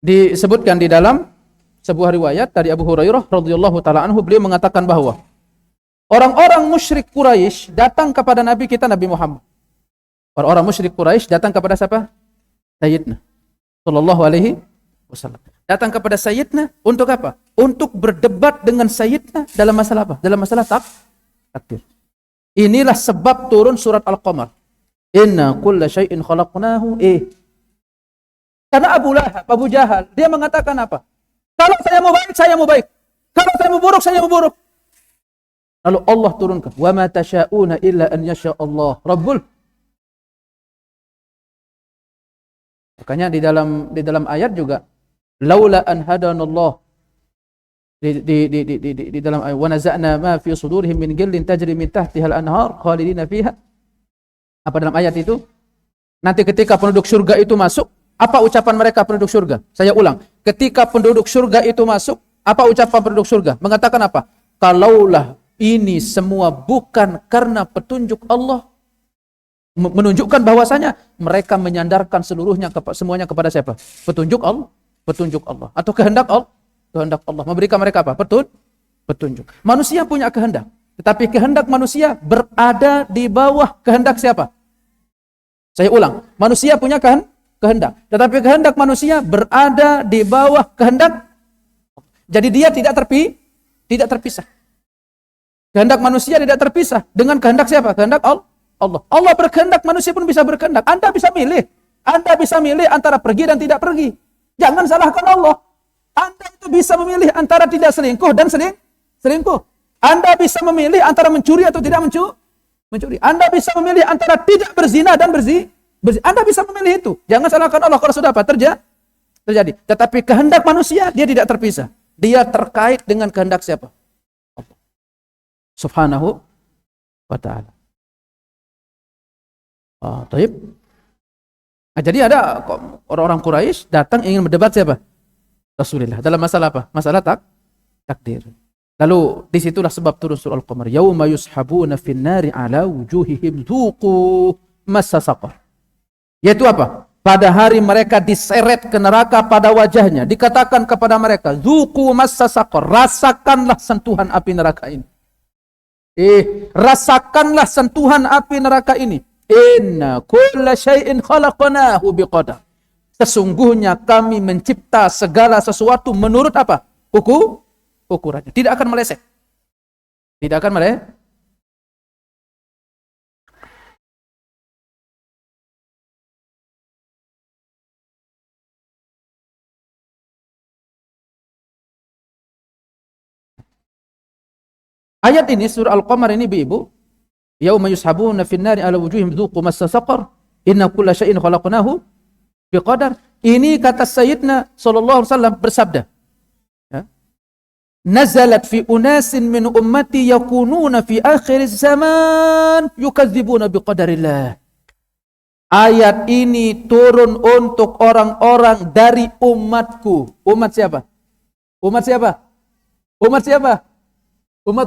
Disebutkan di dalam sebuah riwayat dari Abu Hurairah radhiyallahu taala anhu, beliau mengatakan bahwa orang-orang musyrik Quraisy datang kepada Nabi kita Nabi Muhammad. Orang-orang musyrik Quraisy datang kepada siapa? Sayyidina sallallahu alaihi wasallam. Datang kepada Sayyidina untuk apa? Untuk berdebat dengan Sayyidina dalam masalah apa? Dalam masalah takdir. Inilah sebab turun surat Al-Qamar. Inna kulla syai'in khalaqnahu Karena Abu Jahal, dia mengatakan apa? Kalau saya mau baik, saya mau baik. Kalau saya mau buruk, saya mau buruk. Lalu Allah turunkan, "Wa ma tasyauna illa an yasha Allah Rabbul." Makanya di dalam ayat juga, laula an hadanallah, di dalam ayat, "Wa naza'na ma fi sudurihim min ghillin tajri min tahtiha al-anhar khalidina fiha." Apa dalam ayat itu? Nanti ketika penduduk surga itu masuk, apa ucapan mereka penduduk surga? Saya ulang. Ketika penduduk surga itu masuk, apa ucapan penduduk surga? Mengatakan apa? Kalaulah ini semua bukan karena petunjuk Allah. Menunjukkan bahwasanya mereka menyandarkan semuanya kepada siapa? Petunjuk Allah. Petunjuk Allah. Atau kehendak Allah. Kehendak Allah. Memberikan mereka apa? Petunjuk. Manusia punya kehendak. Tetapi kehendak manusia berada di bawah kehendak siapa? Saya ulang. Manusia punya kehendak. Tetapi kehendak manusia berada di bawah kehendak. Jadi dia tidak terpisah. Kehendak manusia tidak terpisah dengan kehendak siapa? Kehendak Allah. Allah berkehendak, manusia pun bisa berkehendak. Anda bisa milih. Anda bisa milih antara pergi dan tidak pergi. Jangan salahkan Allah. Anda itu bisa memilih antara tidak selingkuh dan selingkuh. Anda bisa memilih antara mencuri atau tidak mencuri. Anda bisa memilih antara tidak berzina dan berzina. Anda bisa memilih itu. Jangan salahkan Allah kalau sudah apa? Terjadi. Tetapi kehendak manusia, dia tidak terpisah. Dia terkait dengan kehendak siapa? Allah. Subhanahu wa ta'ala. Taib. Nah, jadi ada orang-orang Quraisy datang ingin berdebat siapa? Rasulullah. Dalam masalah apa? Masalah takdir. Lalu disitulah sebab turun surah Al-Qamar. Yauma yushabuna fin nari ala wujuhihim dzuqu massa saqar. Yaitu apa? Pada hari mereka diseret ke neraka pada wajahnya. Dikatakan kepada mereka, dzuqu massa saqar. Rasakanlah sentuhan api neraka ini. Rasakanlah sentuhan api neraka ini. Inna kulla syai'in khalaqnahu biqadar. Sesungguhnya kami mencipta segala sesuatu menurut apa? Ukurannya. Tidak akan meleset. Tidak akan meleset. Ayat ini surah Al-Qamar ini Ibu, yauma yushabuna fin nari ala wujuhihim dzuqu massa saqar inna kulla syai'in khalaqnahu biqadar. Ini kata Sayyidina sallallahu alaihi wasallam bersabda, ya, nazalat fi unasin min ummati yakununa fi akhir zaman yukadzibuna biqadarillah. Ayat ini turun untuk orang-orang dari umatku. Umat siapa? Umat siapa? Umat siapa? Umat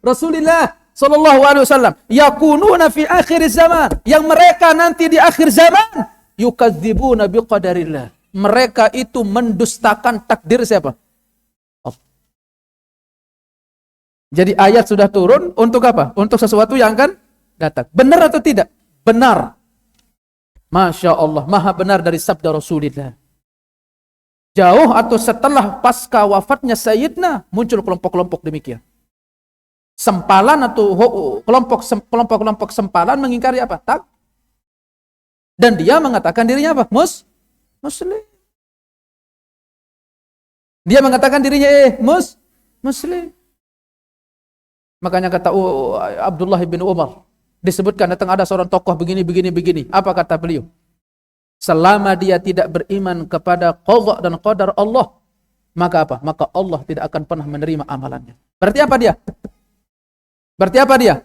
Rasulullah sallallahu alaihi wasallam. Yakununa fi akhir zaman, yang mereka nanti di akhir zaman yukadzibuna biqadarillah. Mereka itu mendustakan takdir siapa? Allah. Jadi ayat sudah turun untuk apa? Untuk sesuatu yang akan datang. Benar atau tidak? Benar. Masya Allah, maha benar dari sabda Rasulullah. Jauh atau setelah pasca wafatnya Sayyidina, muncul kelompok-kelompok demikian. Sempalan atau kelompok-kelompok sempalan mengingkari apa? Dan dia mengatakan dirinya apa? Muslim. Dia mengatakan dirinya Muslim. Makanya kata Abdullah bin Umar, disebutkan datang ada seorang tokoh begini. Apa kata beliau? Selama dia tidak beriman kepada qadha dan qadar Allah, maka apa? Maka Allah tidak akan pernah menerima amalannya. Berarti apa dia?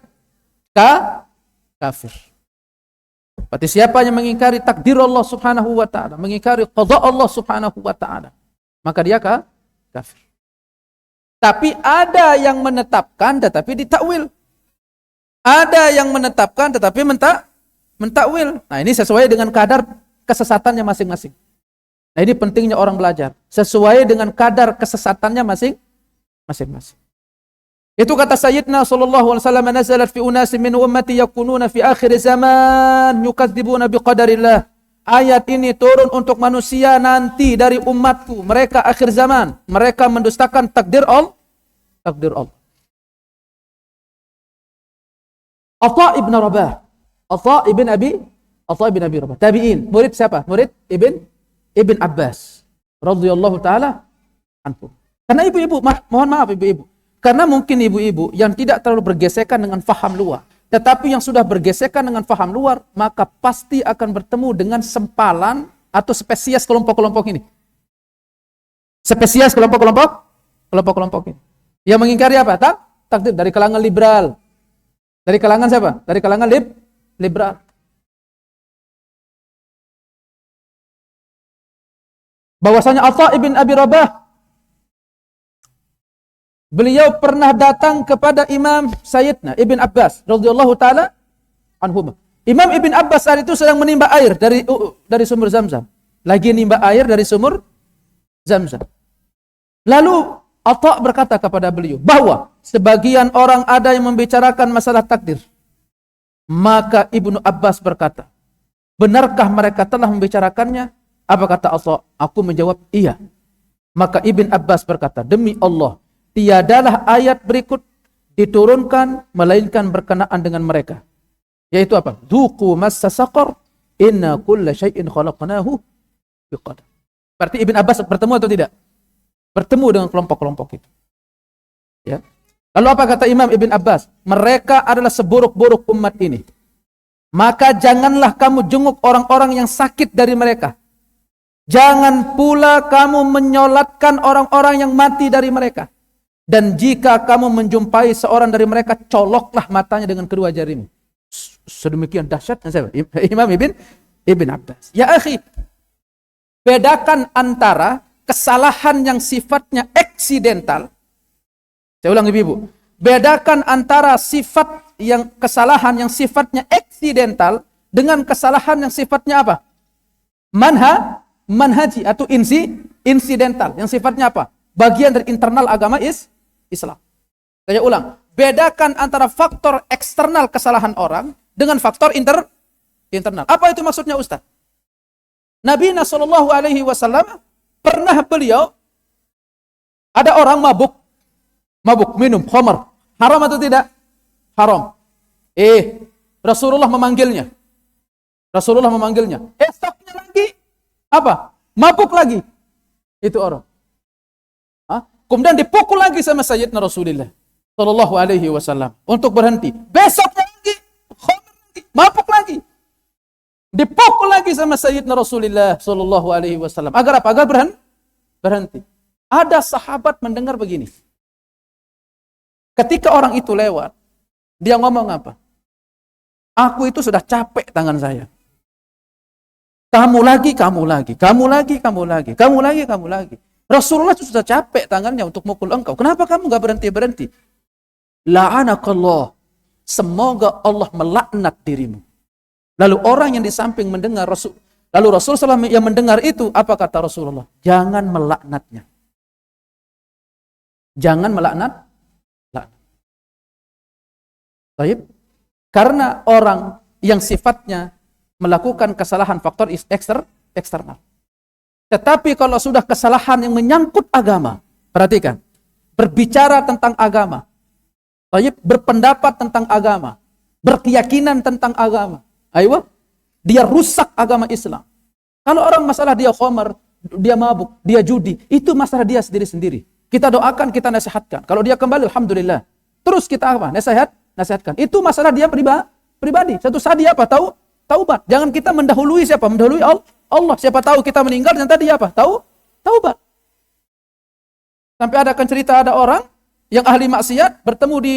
Kafir. Berarti siapa yang mengingkari takdir Allah subhanahu wa ta'ala, mengingkari qadha Allah subhanahu wa ta'ala, maka dia kafir. Tapi ada yang menetapkan tetapi ditakwil. Ada yang menetapkan tetapi mentakwil. Nah, ini sesuai dengan kadar kesesatannya masing-masing. Nah, ini pentingnya orang belajar. Sesuai dengan kadar kesesatannya masing-masing. Itu kata Sayyidina sallallahu alaihi wasallam, nazalat fi unasin min ummati yakununa fi akhir zaman yukadzibuna biqadarillah. Ayat ini turun untuk manusia nanti dari umatku. Mereka akhir zaman. Mereka mendustakan takdir Allah. Atha ibn Rabah. Atha ibn Abi Rabah. Tabi'in. Murid siapa? Murid Ibn Abbas radhiyallahu taala anhu. Karena ibu-ibu, mohon maaf ibu-ibu. Karena mungkin ibu-ibu yang tidak terlalu bergesekan dengan faham luar, tetapi yang sudah bergesekan dengan faham luar, maka pasti akan bertemu dengan sempalan atau spesies kelompok-kelompok ini. Spesies kelompok-kelompok ini. Yang mengingkari apa? Takdir dari kalangan liberal. Dari kalangan siapa? Dari kalangan liberal. Bahwasanya Atha ibn Abi Rabah, beliau pernah datang kepada Imam Sayyidina Ibn Abbas radhiyallahu taala anhuma. Imam Ibn Abbas saat itu sedang menimba air dari sumur Zamzam. Lagi nimba air dari sumur Zamzam. Lalu Atha berkata kepada beliau bahwa sebagian orang ada yang membicarakan masalah takdir. Maka Ibnu Abbas berkata, benarkah mereka telah membicarakannya? Apa kata Atha? Aku menjawab, iya. Maka Ibn Abbas berkata, demi Allah, tiadalah ayat berikut diturunkan melainkan berkenaan dengan mereka. Yaitu apa? Dzuqu massa saqar inna kulla syai'in khalaqnahu biqadar. Berarti Ibn Abbas bertemu atau tidak? Bertemu dengan kelompok-kelompok itu. Ya. Lalu apa kata Imam Ibn Abbas? Mereka adalah seburuk-buruk umat ini. Maka janganlah kamu jenguk orang-orang yang sakit dari mereka. Jangan pula kamu menyolatkan orang-orang yang mati dari mereka. Dan jika kamu menjumpai seorang dari mereka, coloklah matanya dengan kedua jarimu. Sedemikian dahsyatnya siapa? Imam Ibn Abbas. Ya akhi, bedakan antara kesalahan yang sifatnya eksidental. Saya ulang ibu-ibu. Bedakan antara kesalahan yang sifatnya eksidental dengan kesalahan yang sifatnya apa? Manhaji atau insidental. Yang sifatnya apa? Bagian dari internal agama Islam. Saya ulang. Bedakan antara faktor eksternal kesalahan orang dengan faktor internal. Apa itu maksudnya Ustaz? Nabi sallallahu alaihi wasallam pernah beliau ada orang mabuk minum khamar. Haram atau tidak? Haram. Rasulullah memanggilnya. Esoknya lagi apa? Mabuk lagi. Itu orang. Kemudian dipukul lagi sama Sayyidina Rasulullah sallallahu alaihi wasallam untuk berhenti. Besoknya lagi khamar lagi, mabuk lagi. Dipukul lagi sama Sayyidina Rasulullah sallallahu alaihi wasallam. Agar apa? Agar berhenti. Ada sahabat mendengar begini. Ketika orang itu lewat, dia ngomong apa? Aku itu sudah capek tangan saya. Kamu lagi. Rasulullah itu sudah capek tangannya untuk mukul engkau. Kenapa kamu gak berhenti? La'anakallah. Semoga Allah melaknat dirimu. Lalu orang yang di samping mendengar Rasulullah SAW yang mendengar itu, apa kata Rasulullah? Jangan melaknatnya. Jangan melaknat. Baik. Karena orang yang sifatnya melakukan kesalahan faktor eksternal. Tetapi kalau sudah kesalahan yang menyangkut agama, perhatikan, berbicara tentang agama, berpendapat tentang agama, berkeyakinan tentang agama, dia rusak agama Islam. Kalau orang masalah dia khamar, dia mabuk, dia judi, itu masalah dia sendiri-sendiri. Kita doakan, kita nasihatkan. Kalau dia kembali, alhamdulillah. Terus kita apa? Nasihatkan. Itu masalah dia pribadi. Satu saat dia apa? Taubat. Jangan kita mendahului siapa? Mendahului Allah. Siapa tahu kita meninggal dan tadi apa? Taubat. Sampai cerita ada orang yang ahli maksiat bertemu di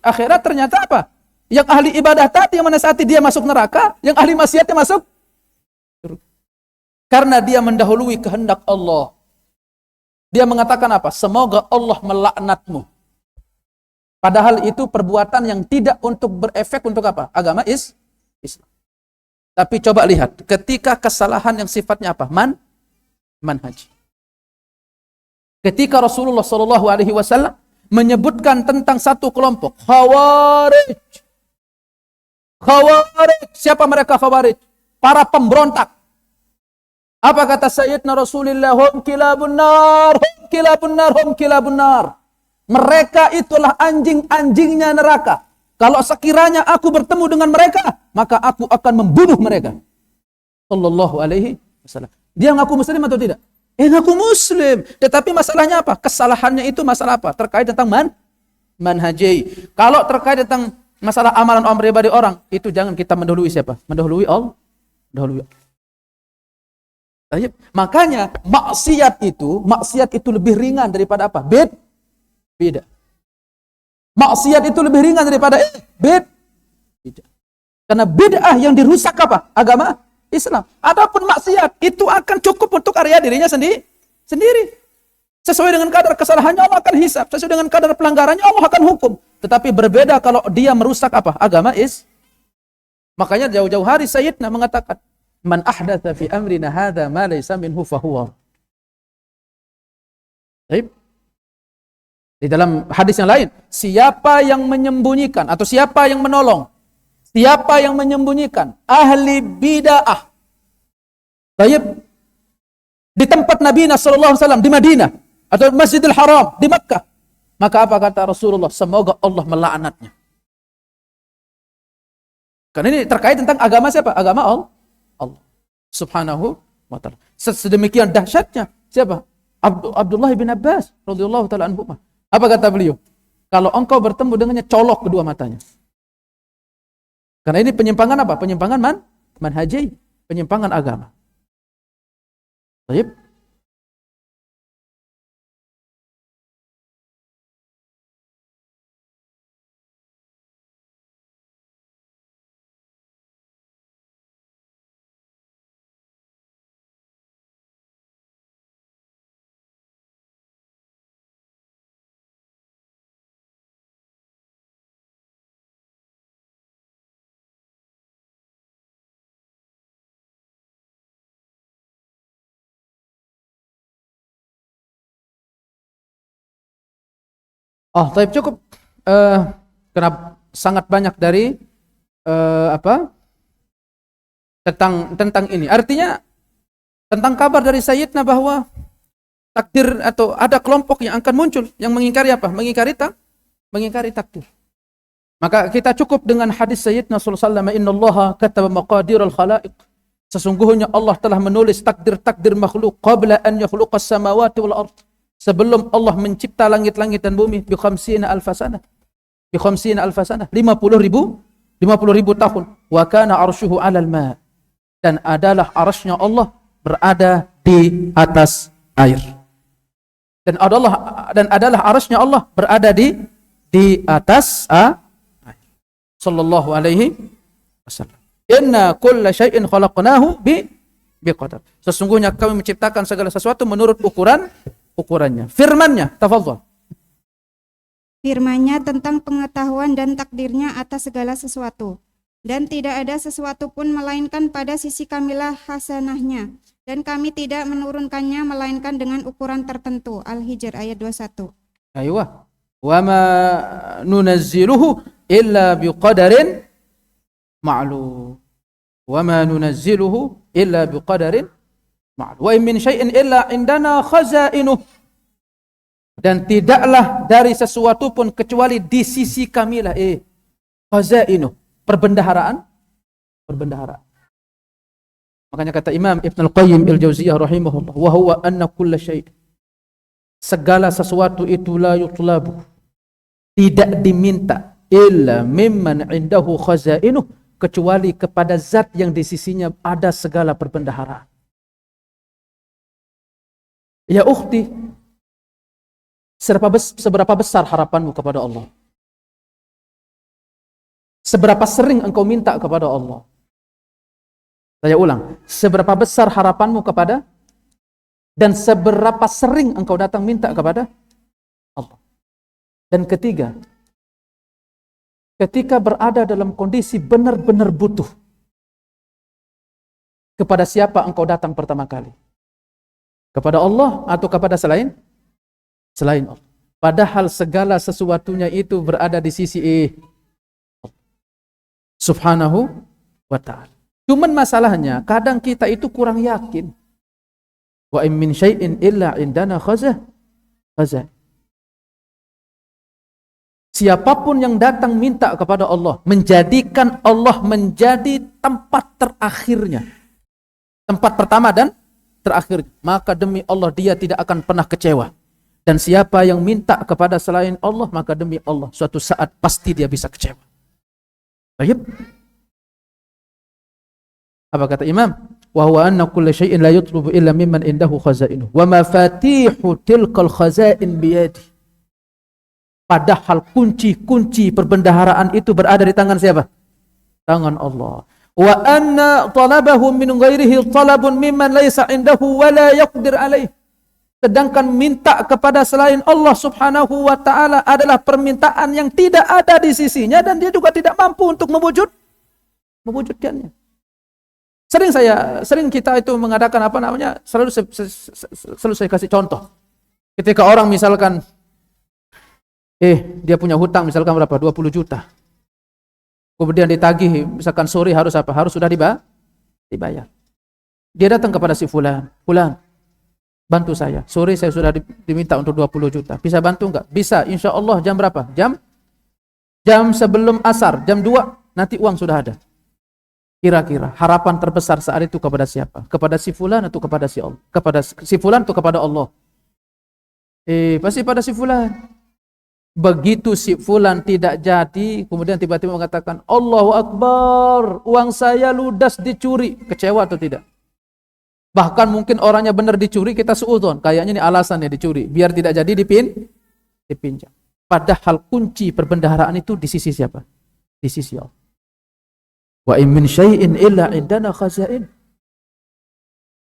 akhirat, ternyata apa? Yang ahli ibadah tadi yang menasihati dia masuk neraka, yang ahli maksiatnya masuk surga. Karena dia mendahului kehendak Allah. Dia mengatakan apa? Semoga Allah melaknatmu. Padahal itu perbuatan yang tidak untuk berefek untuk apa? Agama Islam. Tapi coba lihat, ketika kesalahan yang sifatnya apa? Manhaj. Ketika Rasulullah SAW menyebutkan tentang satu kelompok, Khawarij. Siapa mereka Khawarij? Para pemberontak. Apa kata Sayyidina Rasulullah? Hum kilabun nar. Mereka itulah anjing-anjingnya neraka. Kalau sekiranya aku bertemu dengan mereka, maka aku akan membunuh mereka. Sallallahu alaihi wasallam. Dia ngaku muslim atau tidak? Ngaku muslim. Tetapi masalahnya apa? Kesalahannya itu masalah apa? Terkait tentang manhajai. Kalau terkait tentang masalah amalan pribadi orang, itu jangan kita mendahului siapa? Mendahului Allah. Makanya maksiat itu lebih ringan daripada apa? Beda. Maksiat itu lebih ringan daripada bid'ah. Karena bid'ah yang dirusak apa? Agama Islam. Adapun maksiat itu akan cukup untuk area dirinya sendiri. Sesuai dengan kadar kesalahannya Allah akan hisab. Sesuai dengan kadar pelanggarannya Allah akan hukum. Tetapi berbeda kalau dia merusak apa? Agama Makanya jauh-jauh hari Sayyidina mengatakan, man ahdatsa fi amrina hadza ma laysa minhu fahuwa. Baik. Di dalam hadis yang lain, siapa yang menyembunyikan atau siapa yang menolong, siapa yang menyembunyikan ahli bid'ah. Baik. Di tempat Nabi sallallahu alaihi wasallam di Madinah atau Masjidil Haram di Makkah, maka apa kata Rasulullah? Semoga Allah melaknatnya. Karena ini terkait tentang agama siapa? Agama Allah Subhanahu wa ta'ala. Sedemikian dahsyatnya siapa? Abdullah bin Abbas radhiyallahu ta'ala anhu. Apa kata beliau? Kalau engkau bertemu dengannya, colok kedua matanya. Karena ini penyimpangan apa? Penyimpangan manhajai, penyimpangan agama. Baik. Oh, tapi cukup. Karena sangat banyak dari tentang ini. Artinya tentang kabar dari Sayyidina bahwa takdir atau ada kelompok yang akan muncul yang mengingkari apa? Mengingkari takdir. Maka kita cukup dengan hadis Sayyidina sallallahu alaihi wasallam, "Innallaha kataba maqadiral khalaiq." Sesungguhnya Allah telah menulis takdir-takdir makhluk qabla an yakhluqas samawati wal ard. Sebelum Allah mencipta langit-langit dan bumi bi 50 alf sanah. Bi 50 alf sanah, 50.000 tahun. Wa kana arshuhu 'alal ma. Dan adalah arasy-Nya Allah berada di atas air. Dan adalah arasy-Nya Allah berada di atas air. Sallallahu alaihi wasallam. Inna kulla syai'in khalaqnahu biqadar. Sesungguhnya kami menciptakan segala sesuatu menurut ukurannya. Firman-Nya, tafadhal. Firman-Nya tentang pengetahuan dan takdirnya atas segala sesuatu. Dan tidak ada sesuatu pun melainkan pada sisi kamilah hasanahnya. Dan kami tidak menurunkannya melainkan dengan ukuran tertentu. Al-Hijr ayat 21. Aywa. Wa ma nunazziluhu illa biqadarin ma'lum. Wa ma nunazziluhu illa biqadarin ma'lum. Wa in min syai'in illa indana khazainuh. Dan tidaklah dari sesuatu pun kecuali di sisi kamilah khazainuh, perbendaharaan. Makanya kata Imam Ibn Al-Qayyim Al-Jauziyah rahimahullah, wa huwa anna kulla syai', segala sesuatu itu la yutlabu, tidak diminta, illa mimman indahu khazainuh, kecuali kepada zat yang di sisinya ada segala perbendaharaan. Ya ukhti, seberapa besar harapanmu kepada Allah? Seberapa sering engkau minta kepada Allah? Saya ulang, seberapa besar harapanmu kepada, dan seberapa sering engkau datang minta kepada Allah? Dan ketiga, ketika berada dalam kondisi benar-benar butuh, kepada siapa engkau datang pertama kali? Kepada Allah atau kepada selain Allah? Padahal segala sesuatunya itu berada di sisi Subhanahu wa ta'ala. Cuman masalahnya, kadang kita itu kurang yakin. Wa in min syai'in illa indana khazah. Siapapun yang datang minta kepada Allah, menjadikan Allah menjadi tempat terakhirnya, tempat pertama dan terakhir, maka demi Allah dia tidak akan pernah kecewa. Dan siapa yang minta kepada selain Allah, maka demi Allah suatu saat pasti dia bisa kecewa. Baik. Apa kata Imam? Wa huwa anna kulla syai'in la yutlubu illa mimman indahu khazainuh wa mafatihu tilkal khazain biyadi. Padahal kunci-kunci perbendaharaan itu berada di tangan siapa? Tangan Allah. Wa anna talabahu min ghairihi talabun mimman laysa indahu wa la yaqdir alaih. Sedangkan minta kepada selain Allah Subhanahu wa ta'ala adalah permintaan yang tidak ada di sisinya dan dia juga tidak mampu untuk mewujudkannya. Sering kita itu mengadakan selalu saya kasih contoh. Ketika orang misalkan dia punya hutang misalkan berapa? 20 juta. Kemudian ditagih misalkan sore harus sudah dibayar. Dia datang kepada si fulan, bantu saya. Sore saya sudah diminta untuk 20 juta. Bisa bantu enggak? Bisa, insya Allah. Jam berapa? Jam sebelum asar, jam 2, nanti uang sudah ada. Kira-kira harapan terbesar saat itu kepada siapa? Kepada si fulan atau kepada si Allah? Kepada si fulan atau kepada Allah? Pasti pada si fulan. Begitu si fulan tidak jadi, kemudian tiba-tiba mengatakan, Allahu Akbar, uang saya ludas dicuri. Kecewa atau tidak? Bahkan mungkin orangnya benar dicuri, kita suudzon. Kayaknya ini alasannya dicuri, biar tidak jadi dipinjam. Padahal kunci perbendaharaan itu di sisi siapa? Di sisi Allah. Wa in min syai'in illa indana khazain.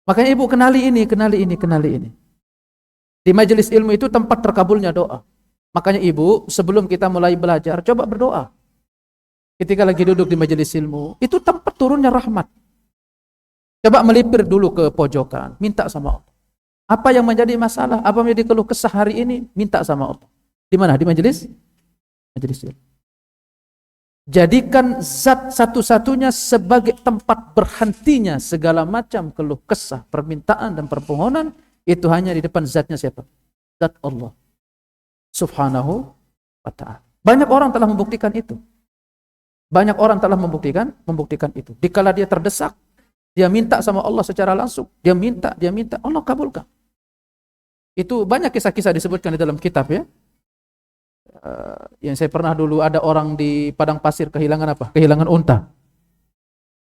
Makanya ibu kenali ini. Di majelis ilmu itu tempat terkabulnya doa. Makanya ibu, sebelum kita mulai belajar, coba berdoa. Ketika lagi duduk di majelis ilmu, itu tempat turunnya rahmat. Coba melipir dulu ke pojokan, minta sama Allah. Apa yang menjadi masalah, apa yang menjadi keluh kesah hari ini, minta sama Allah. Di mana? Di majelis ilmu. Jadikan zat satu-satunya sebagai tempat berhentinya segala macam keluh kesah, permintaan dan permohonan, itu hanya di depan zatnya siapa? Zat Allah Subhanahu wa ta'ala. Banyak orang telah membuktikan itu. Banyak orang telah membuktikan itu. Dikala dia terdesak, dia minta sama Allah secara langsung. Dia minta, Allah kabulkan. Itu banyak kisah-kisah disebutkan di dalam kitab ya. Yang saya pernah dulu ada orang di padang pasir kehilangan apa? Kehilangan unta.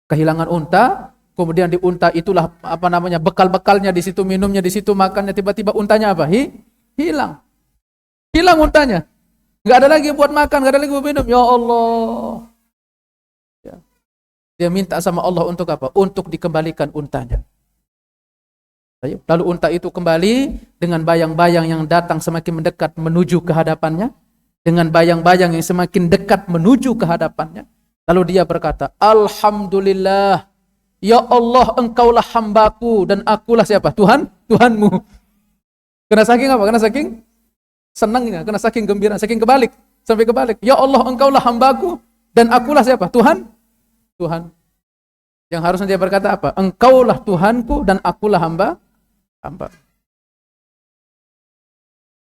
Kehilangan unta, kemudian di unta itulah bekal-bekalnya di situ, minumnya di situ, makannya, tiba-tiba untanya apa? Hilang. Hilang untanya. Enggak ada lagi buat makan, enggak ada lagi buat minum. Ya Allah. Ya. Dia minta sama Allah untuk apa? Untuk dikembalikan untanya. Lalu unta itu kembali dengan bayang-bayang yang datang semakin mendekat menuju ke hadapannya. Dengan bayang-bayang yang semakin dekat menuju ke hadapannya. Lalu dia berkata, Alhamdulillah, ya Allah, engkaulah hambaku dan akulah siapa? Tuhanmu. Kena saking apa? Kena saking senangnya, kena saking gembira, saking kebalik. Sampai kebalik. Ya Allah, engkaulah hambaku dan akulah siapa? Tuhan. Yang harusnya dia berkata apa? Engkaulah Tuhanku dan akulah hamba.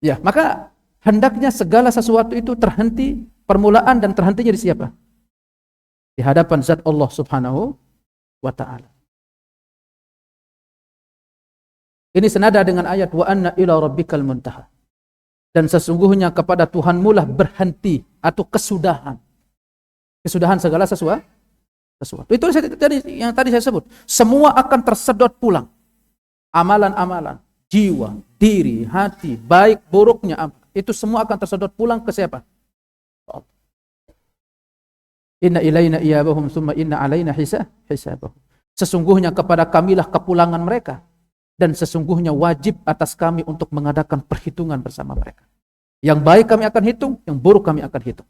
Ya, maka hendaknya segala sesuatu itu terhenti, permulaan dan terhentinya di siapa? Di hadapan zat Allah Subhanahu wa ta'ala. Ini senada dengan ayat wa anna ila rabbikal muntaha. Dan sesungguhnya kepada Tuhanmu lah berhenti atau kesudahan. Kesudahan segala sesuatu. Itu yang tadi saya sebut. Semua akan tersedot pulang. Amalan-amalan, jiwa, diri, hati, baik buruknya, itu semua akan tersedot pulang ke siapa? Inna ilaina iyabahum summa inna alaina hisabahum. Sesungguhnya kepada kamilah kepulangan mereka, dan sesungguhnya wajib atas kami untuk mengadakan perhitungan bersama mereka. Yang baik kami akan hitung, yang buruk kami akan hitung.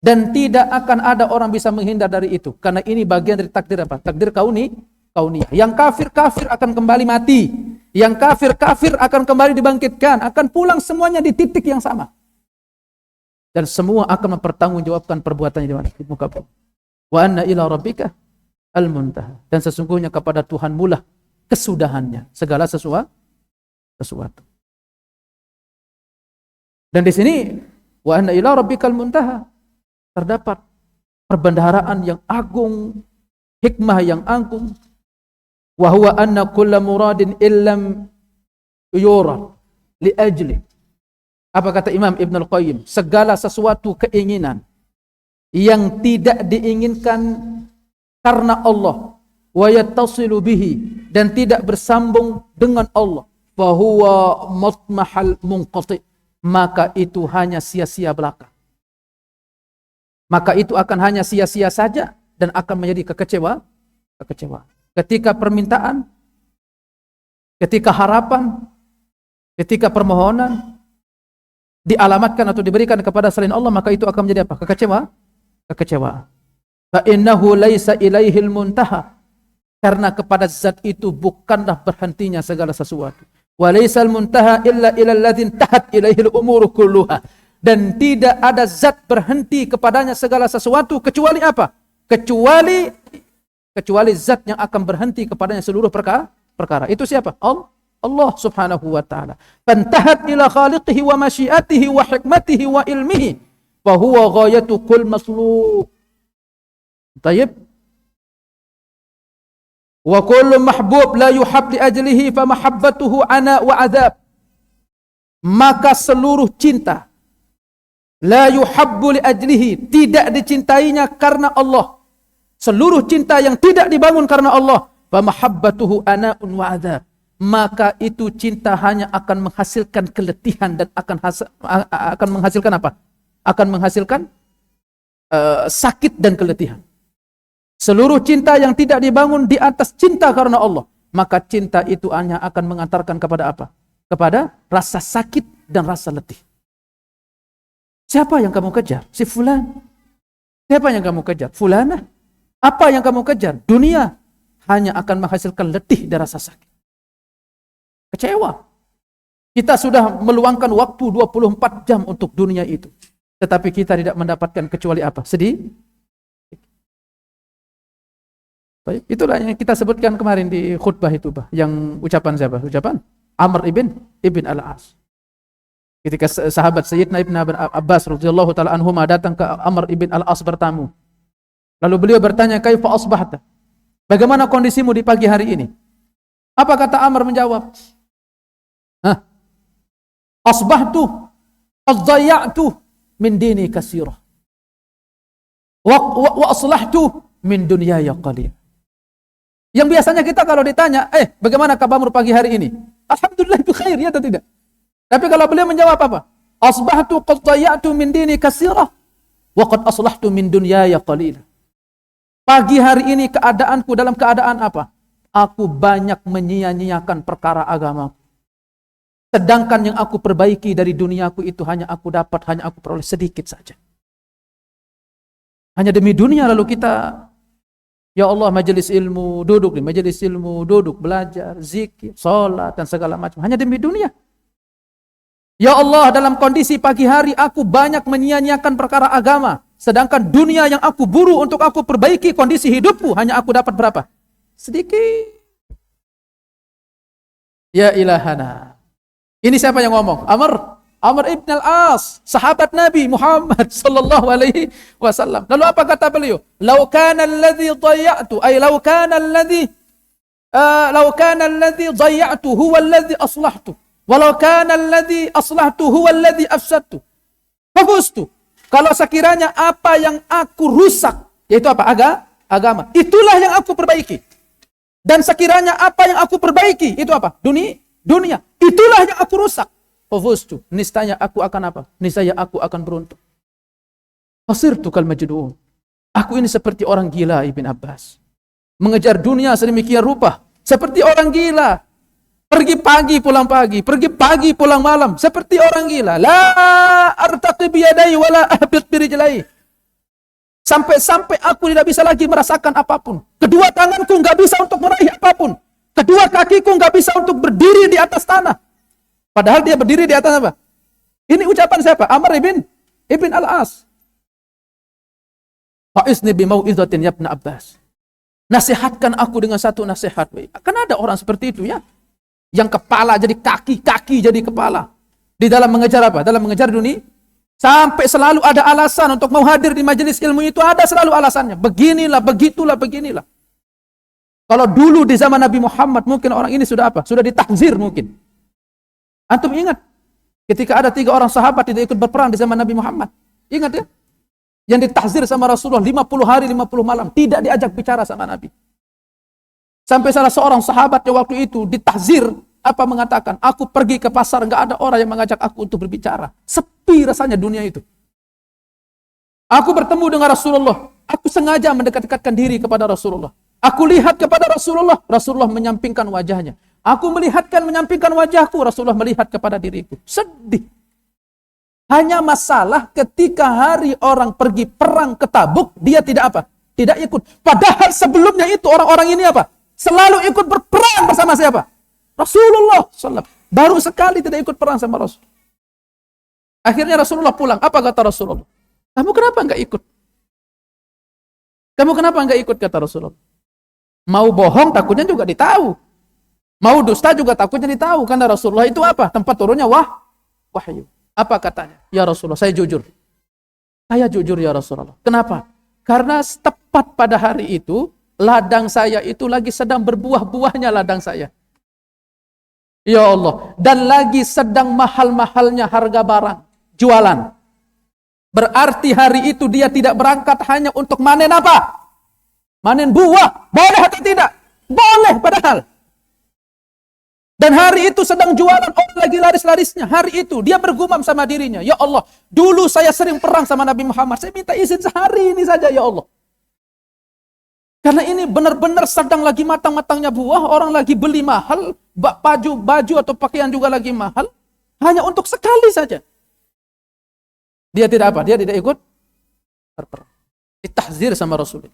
Dan tidak akan ada orang bisa menghindar dari itu, karena ini bagian dari takdir apa? Takdir kauniyah. Yang kafir akan kembali mati. Yang kafir akan kembali dibangkitkan, akan pulang semuanya di titik yang sama. Dan semua akan mempertanggungjawabkan perbuatannya di mana? Di muka bumi. Wa anna ila rabbika al-muntaha. Dan sesungguhnya kepada Tuhanmu lah kesudahannya segala sesuatu. Dan di sini wa anna ila rabbikal muntaha terdapat perbendaharaan yang agung, hikmah yang agung. Wa huwa anna kulla muradin illam yurad li ajli. Apa kata Imam Ibn Al-Qayyim? Segala sesuatu keinginan yang tidak diinginkan karena Allah, wa yattasilu bihi, dan tidak bersambung dengan Allah, fa huwa matmahal munqati, maka itu hanya sia-sia belaka. Maka itu akan hanya sia-sia saja dan akan menjadi kekecewaan. Ketika permintaan, ketika harapan, ketika permohonan dialamatkan atau diberikan kepada selain Allah, maka itu akan menjadi apa? Kekecewaan. Fa innahu laisa ilaihil muntaha, karena kepada zat itu bukanlah berhentinya segala sesuatu. Wa laisal muntaha illa ilal ladzin tahat ilaihil umuru kulluha, dan tidak ada zat berhenti kepadanya segala sesuatu kecuali apa? Kecuali zat yang akan berhenti kepadanya seluruh perkara. Itu siapa? Allah Subhanahu wa ta'ala. Fantahat ila khaliqihi wa masyiatihi wa hikmatihi wa ilmihi, fa huwa ghayatu kull masluk. Tayyib. Wa kullu mahbub la yuhab li ajlihi fa mahabbatuhu ana wa adab. Maka seluruh cinta la yuhabbu li ajlihi, tidak dicintainya karena Allah. Seluruh cinta yang tidak dibangun karena Allah, fa mahabbatuhu ana'un wa adab, maka itu cinta hanya akan menghasilkan keletihan dan akan menghasilkan apa? Akan menghasilkan sakit dan keletihan. Seluruh cinta yang tidak dibangun di atas cinta karena Allah, maka cinta itu hanya akan mengantarkan kepada apa? Kepada rasa sakit dan rasa letih. Siapa yang kamu kejar? Si fulan. Siapa yang kamu kejar? Fulana. Apa yang kamu kejar? Dunia. Hanya akan menghasilkan letih dan rasa sakit. Kecewa. Kita sudah meluangkan waktu 24 jam untuk dunia itu. Tetapi kita tidak mendapatkan kecuali apa? Sedih. Baik, itulah yang kita sebutkan kemarin di khutbah itu, yang ucapan siapa? Ucapan Amr ibn al-As. Ketika sahabat Sayyidina Ibn Abbas radhiyallahu taala anhuma datang ke Amr ibn al-As bertamu. Lalu beliau bertanya, "Kaifa asbahta?" Bagaimana kondisimu di pagi hari ini? Apa kata Amr menjawab? Asbahtu adh-dhayya'tu min dini katsira. Wa aslahtu min dunyaya qalil. Yang biasanya kita kalau ditanya, bagaimana kabarmu pagi hari ini? Alhamdulillah bi khair, ya atau tidak? Tapi kalau beliau menjawab apa? Asbahtu qad dhayya'tu min dini katsira wa qad aslahtu min dunyaya qalil. Pagi hari ini keadaanku dalam keadaan apa? Aku banyak menyia-nyiakan perkara agamaku. Sedangkan yang aku perbaiki dari duniaku itu hanya aku peroleh sedikit saja. Hanya demi dunia lalu kita, ya Allah, majelis ilmu, duduk di majelis ilmu, duduk belajar, zikir, salat dan segala macam. Hanya demi dunia. Ya Allah, dalam kondisi pagi hari aku banyak menyia-nyiakan perkara agama. Sedangkan dunia yang aku buru untuk aku perbaiki kondisi hidupku, hanya aku dapat berapa? Sedikit. Ya ilahana. Ini siapa yang ngomong? Amr ibn al-As, sahabat Nabi Muhammad sallallahu alaihi wasallam. Lalu apa kata beliau? Law kana alladhi dhayya'tu, ay law kana alladhi dhayya'tu huwa alladhi aslahtu. Walau kana alladhi aslahtu huwa alladhi afsadtu. Fafustu. Kalau sekiranya apa yang aku rusak, yaitu apa? Agama. Itulah yang aku perbaiki. Dan sekiranya apa yang aku perbaiki, itu apa? Dunia. Itulah yang aku rusak. Fafustu. Niscaya aku akan apa? Niscaya aku akan beruntung. Fasirtu kal majnun. Aku ini seperti orang gila, Ibn Abbas. Mengejar dunia sedemikian rupa. Seperti orang gila. Pergi pagi pulang pagi, pergi pagi pulang malam, seperti orang gila. La artaqi biyadai wala ahbit birijlai. Sampai-sampai aku tidak bisa lagi merasakan apapun. Kedua tanganku enggak bisa untuk meraih apapun. Kedua kakiku enggak bisa untuk berdiri di atas tanah. Padahal dia berdiri di atas apa? Ini ucapan siapa? Amr ibn al-As. Fa'izni bimau'izatin ya Ibn Abbas. Nasihatkan aku dengan satu nasihat. Kan ada orang seperti itu ya. Yang kepala jadi kaki jadi kepala. Di dalam mengejar apa? Dalam mengejar dunia. Sampai selalu ada alasan untuk mau hadir di majelis ilmu itu, ada selalu alasannya. Beginilah, begitulah, beginilah. Kalau dulu di zaman Nabi Muhammad, mungkin orang ini sudah apa? Sudah ditahzir mungkin. Antum ingat? Ketika ada 3 orang sahabat tidak ikut berperang di zaman Nabi Muhammad. Ingat ya? Yang ditahzir sama Rasulullah 50 hari, 50 malam. Tidak diajak bicara sama Nabi. Sampai salah seorang sahabat yang waktu itu ditahzir, apa mengatakan, aku pergi ke pasar, enggak ada orang yang mengajak aku untuk berbicara. Sepi rasanya dunia itu. Aku bertemu dengan Rasulullah. Aku sengaja mendekat-dekatkan diri kepada Rasulullah. Aku lihat kepada Rasulullah. Rasulullah menyampingkan wajahnya. Aku menyampingkan wajahku. Rasulullah melihat kepada diriku. Sedih. Hanya masalah ketika hari orang pergi perang ke Tabuk, dia tidak apa? Tidak ikut. Padahal sebelumnya itu orang-orang ini apa? Selalu ikut berperang bersama siapa? Rasulullah SAW. Baru sekali tidak ikut perang sama Rasul. Akhirnya Rasulullah pulang. Apa kata Rasulullah? Kamu kenapa enggak ikut? Kamu kenapa enggak ikut, kata Rasulullah? Mau bohong takutnya juga ditahu. Mau dusta juga takutnya ditahu. Karena Rasulullah itu apa? Tempat turunnya wahyu. Apa katanya? Ya Rasulullah, saya jujur. Saya jujur ya Rasulullah. Kenapa? Karena tepat pada hari itu, ladang saya itu lagi sedang berbuah-buahnya ladang saya. Ya Allah. Dan lagi sedang mahal-mahalnya harga barang. Jualan. Berarti hari itu dia tidak berangkat hanya untuk manen apa? Manen buah. Boleh atau tidak? Boleh padahal. Dan hari itu sedang jualan, orang lagi laris-larisnya. Hari itu dia bergumam sama dirinya. Ya Allah, dulu saya sering perang sama Nabi Muhammad. Saya minta izin sehari ini saja ya Allah. Karena ini benar-benar sedang lagi matang-matangnya buah. Orang lagi beli mahal. Baju atau pakaian juga lagi mahal. Hanya untuk sekali saja. Dia tidak apa? Dia tidak ikut berperang. Ditahzir sama Rasulullah.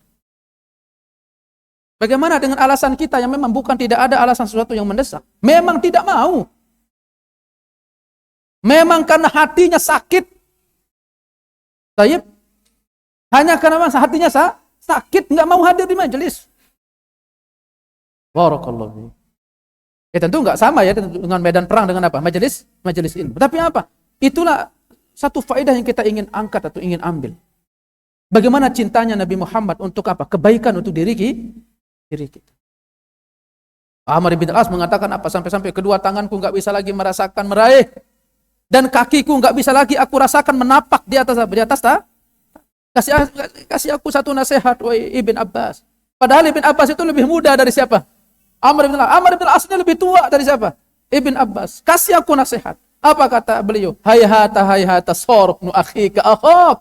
Bagaimana dengan alasan kita yang memang bukan tidak ada alasan sesuatu yang mendesak? Memang tidak mau. Memang karena hatinya sakit. Taib. Hanya karena hatinya sakit, nggak mau hadir di majelis. Barakallahu. Tentu nggak sama ya dengan medan perang dengan apa? Majelis ilmu. Tapi apa? Itulah satu faedah yang kita ingin angkat atau ingin ambil. Bagaimana cintanya Nabi Muhammad untuk apa? Kebaikan untuk diri kita. Amr bin Al-As mengatakan apa? Sampai-sampai kedua tanganku nggak bisa lagi merasakan meraih, dan kakiku nggak bisa lagi aku rasakan menapak di atas apa? Di atas kasih aku satu nasihat, wahai Ibn Abbas. Padahal Ibn Abbas itu lebih muda dari siapa? Amr bin Al-As ini lebih tua dari siapa? Ibn Abbas. Kasih aku nasihat. Apa kata beliau? Hayhata sarqnu akhika akhak.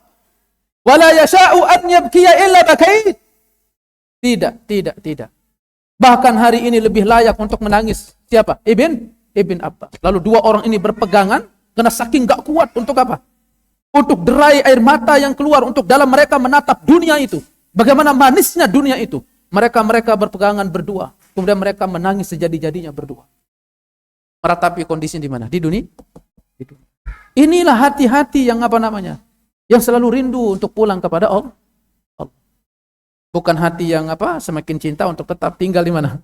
Wala yasha'u an yabkiya illa bakait. Tidak. Bahkan hari ini lebih layak untuk menangis. Siapa? Ibn Abbas. Lalu dua orang ini berpegangan karena saking gak kuat untuk apa? Untuk derai air mata yang keluar untuk dalam mereka menatap dunia itu. Bagaimana manisnya dunia itu. Mereka berpegangan berdua. Kemudian mereka menangis sejadi-jadinya berdua. Meratapi kondisi di mana? Di dunia. Inilah hati-hati yang apa namanya? Yang selalu rindu untuk pulang kepada Allah. Bukan hati yang apa? Semakin cinta untuk tetap tinggal di mana?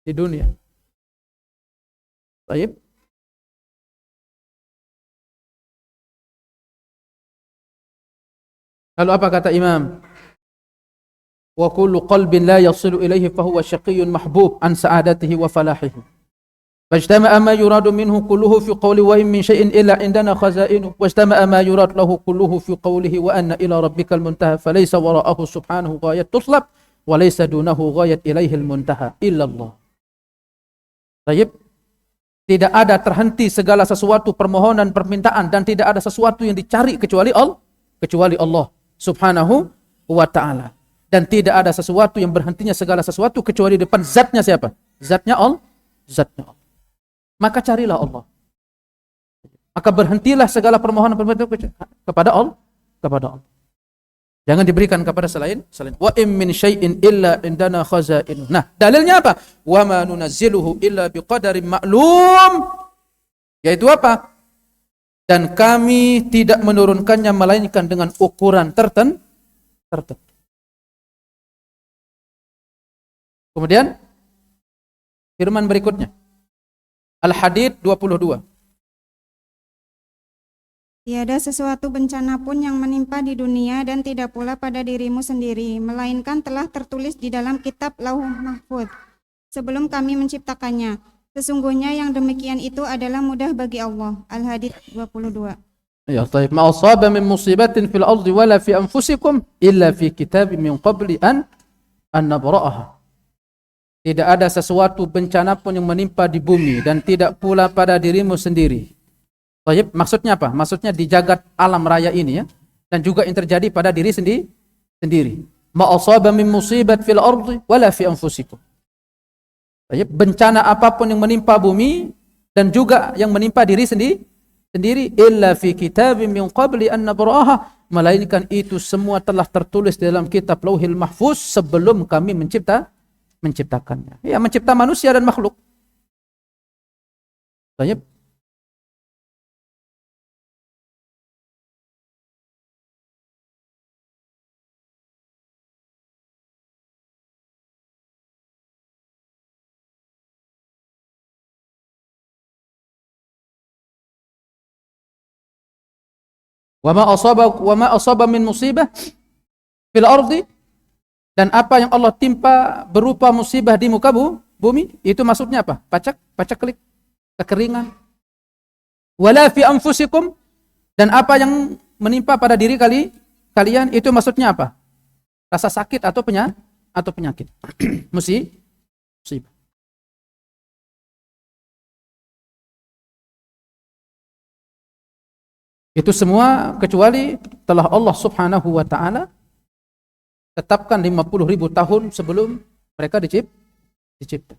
Di dunia. Baik. Lalu apa kata Imam? Wa kullu qalbin la yasilu ilaihi fahuwa syaqiyyun mahbub an sa'adatihi wa falahihi. Fajtama'a ma yuradu minhu kulluhu fi qawli wa in min syai'in illa indana khaza'inu. Wajtama'a ma yurad lahu kulluhu fi qawlihi wa anna ila rabbikal muntaha falaysa wara'ahu subhanahu ghayat tuslab wa laysa dunahu ghayat ilaihil muntaha illa Allah. Baik. Tidak ada terhenti segala sesuatu permohonan permintaan dan tidak ada sesuatu yang dicari kecuali Allah subhanahu wa ta'ala. Dan tidak ada sesuatu yang berhentinya segala sesuatu kecuali di depan zatnya siapa? Zatnya Allah. Maka carilah Allah. Maka berhentilah segala permohonan kepada Allah. Jangan diberikan kepada selain. Wa in min syai'in illa indana khaza'in. Nah, dalilnya apa? Wa ma nunazziluhu illa biqadarin ma'lum. Yaitu apa? Dan kami tidak menurunkannya melainkan dengan ukuran tertentu. Kemudian firman berikutnya. Al-Hadid 22. Tiada sesuatu bencana pun yang menimpa di dunia dan tidak pula pada dirimu sendiri, melainkan telah tertulis di dalam kitab Lauh Mahfuz sebelum kami menciptakannya. Sesungguhnya yang demikian itu adalah mudah bagi Allah. Al-Hadid 22. Ya, baik. Ma asaba min musibatin fil ardi wala fi anfusikum illa fi kitabin min qabli an nabra'aha. Tidak ada sesuatu bencana pun yang menimpa di bumi dan tidak pula pada dirimu sendiri. Baik, maksudnya apa? Maksudnya di jagat alam raya ini ya, dan juga yang terjadi pada diri sendiri. Ma asaba min musibat fil ardi wala fi anfusikum. Baik, bencana apapun yang menimpa bumi dan juga yang menimpa diri sendiri illa fi kitabim min qabli an nabra'aha, melainkan itu semua telah tertulis dalam kitab Lauhil Mahfuz sebelum kami menciptakannya. Ya, mencipta manusia dan makhluk. Baik. Wa ma asaba min musibah fil ardi, dan apa yang Allah timpa berupa musibah di muka bumi, itu maksudnya apa? Paceklik, kekeringan. Wala fi anfusikum, dan apa yang menimpa pada diri kalian itu maksudnya apa? Rasa sakit atau penyakit. Musibah. Itu semua kecuali telah Allah subhanahu wa ta'ala tetapkan 50.000 tahun sebelum mereka dicipta.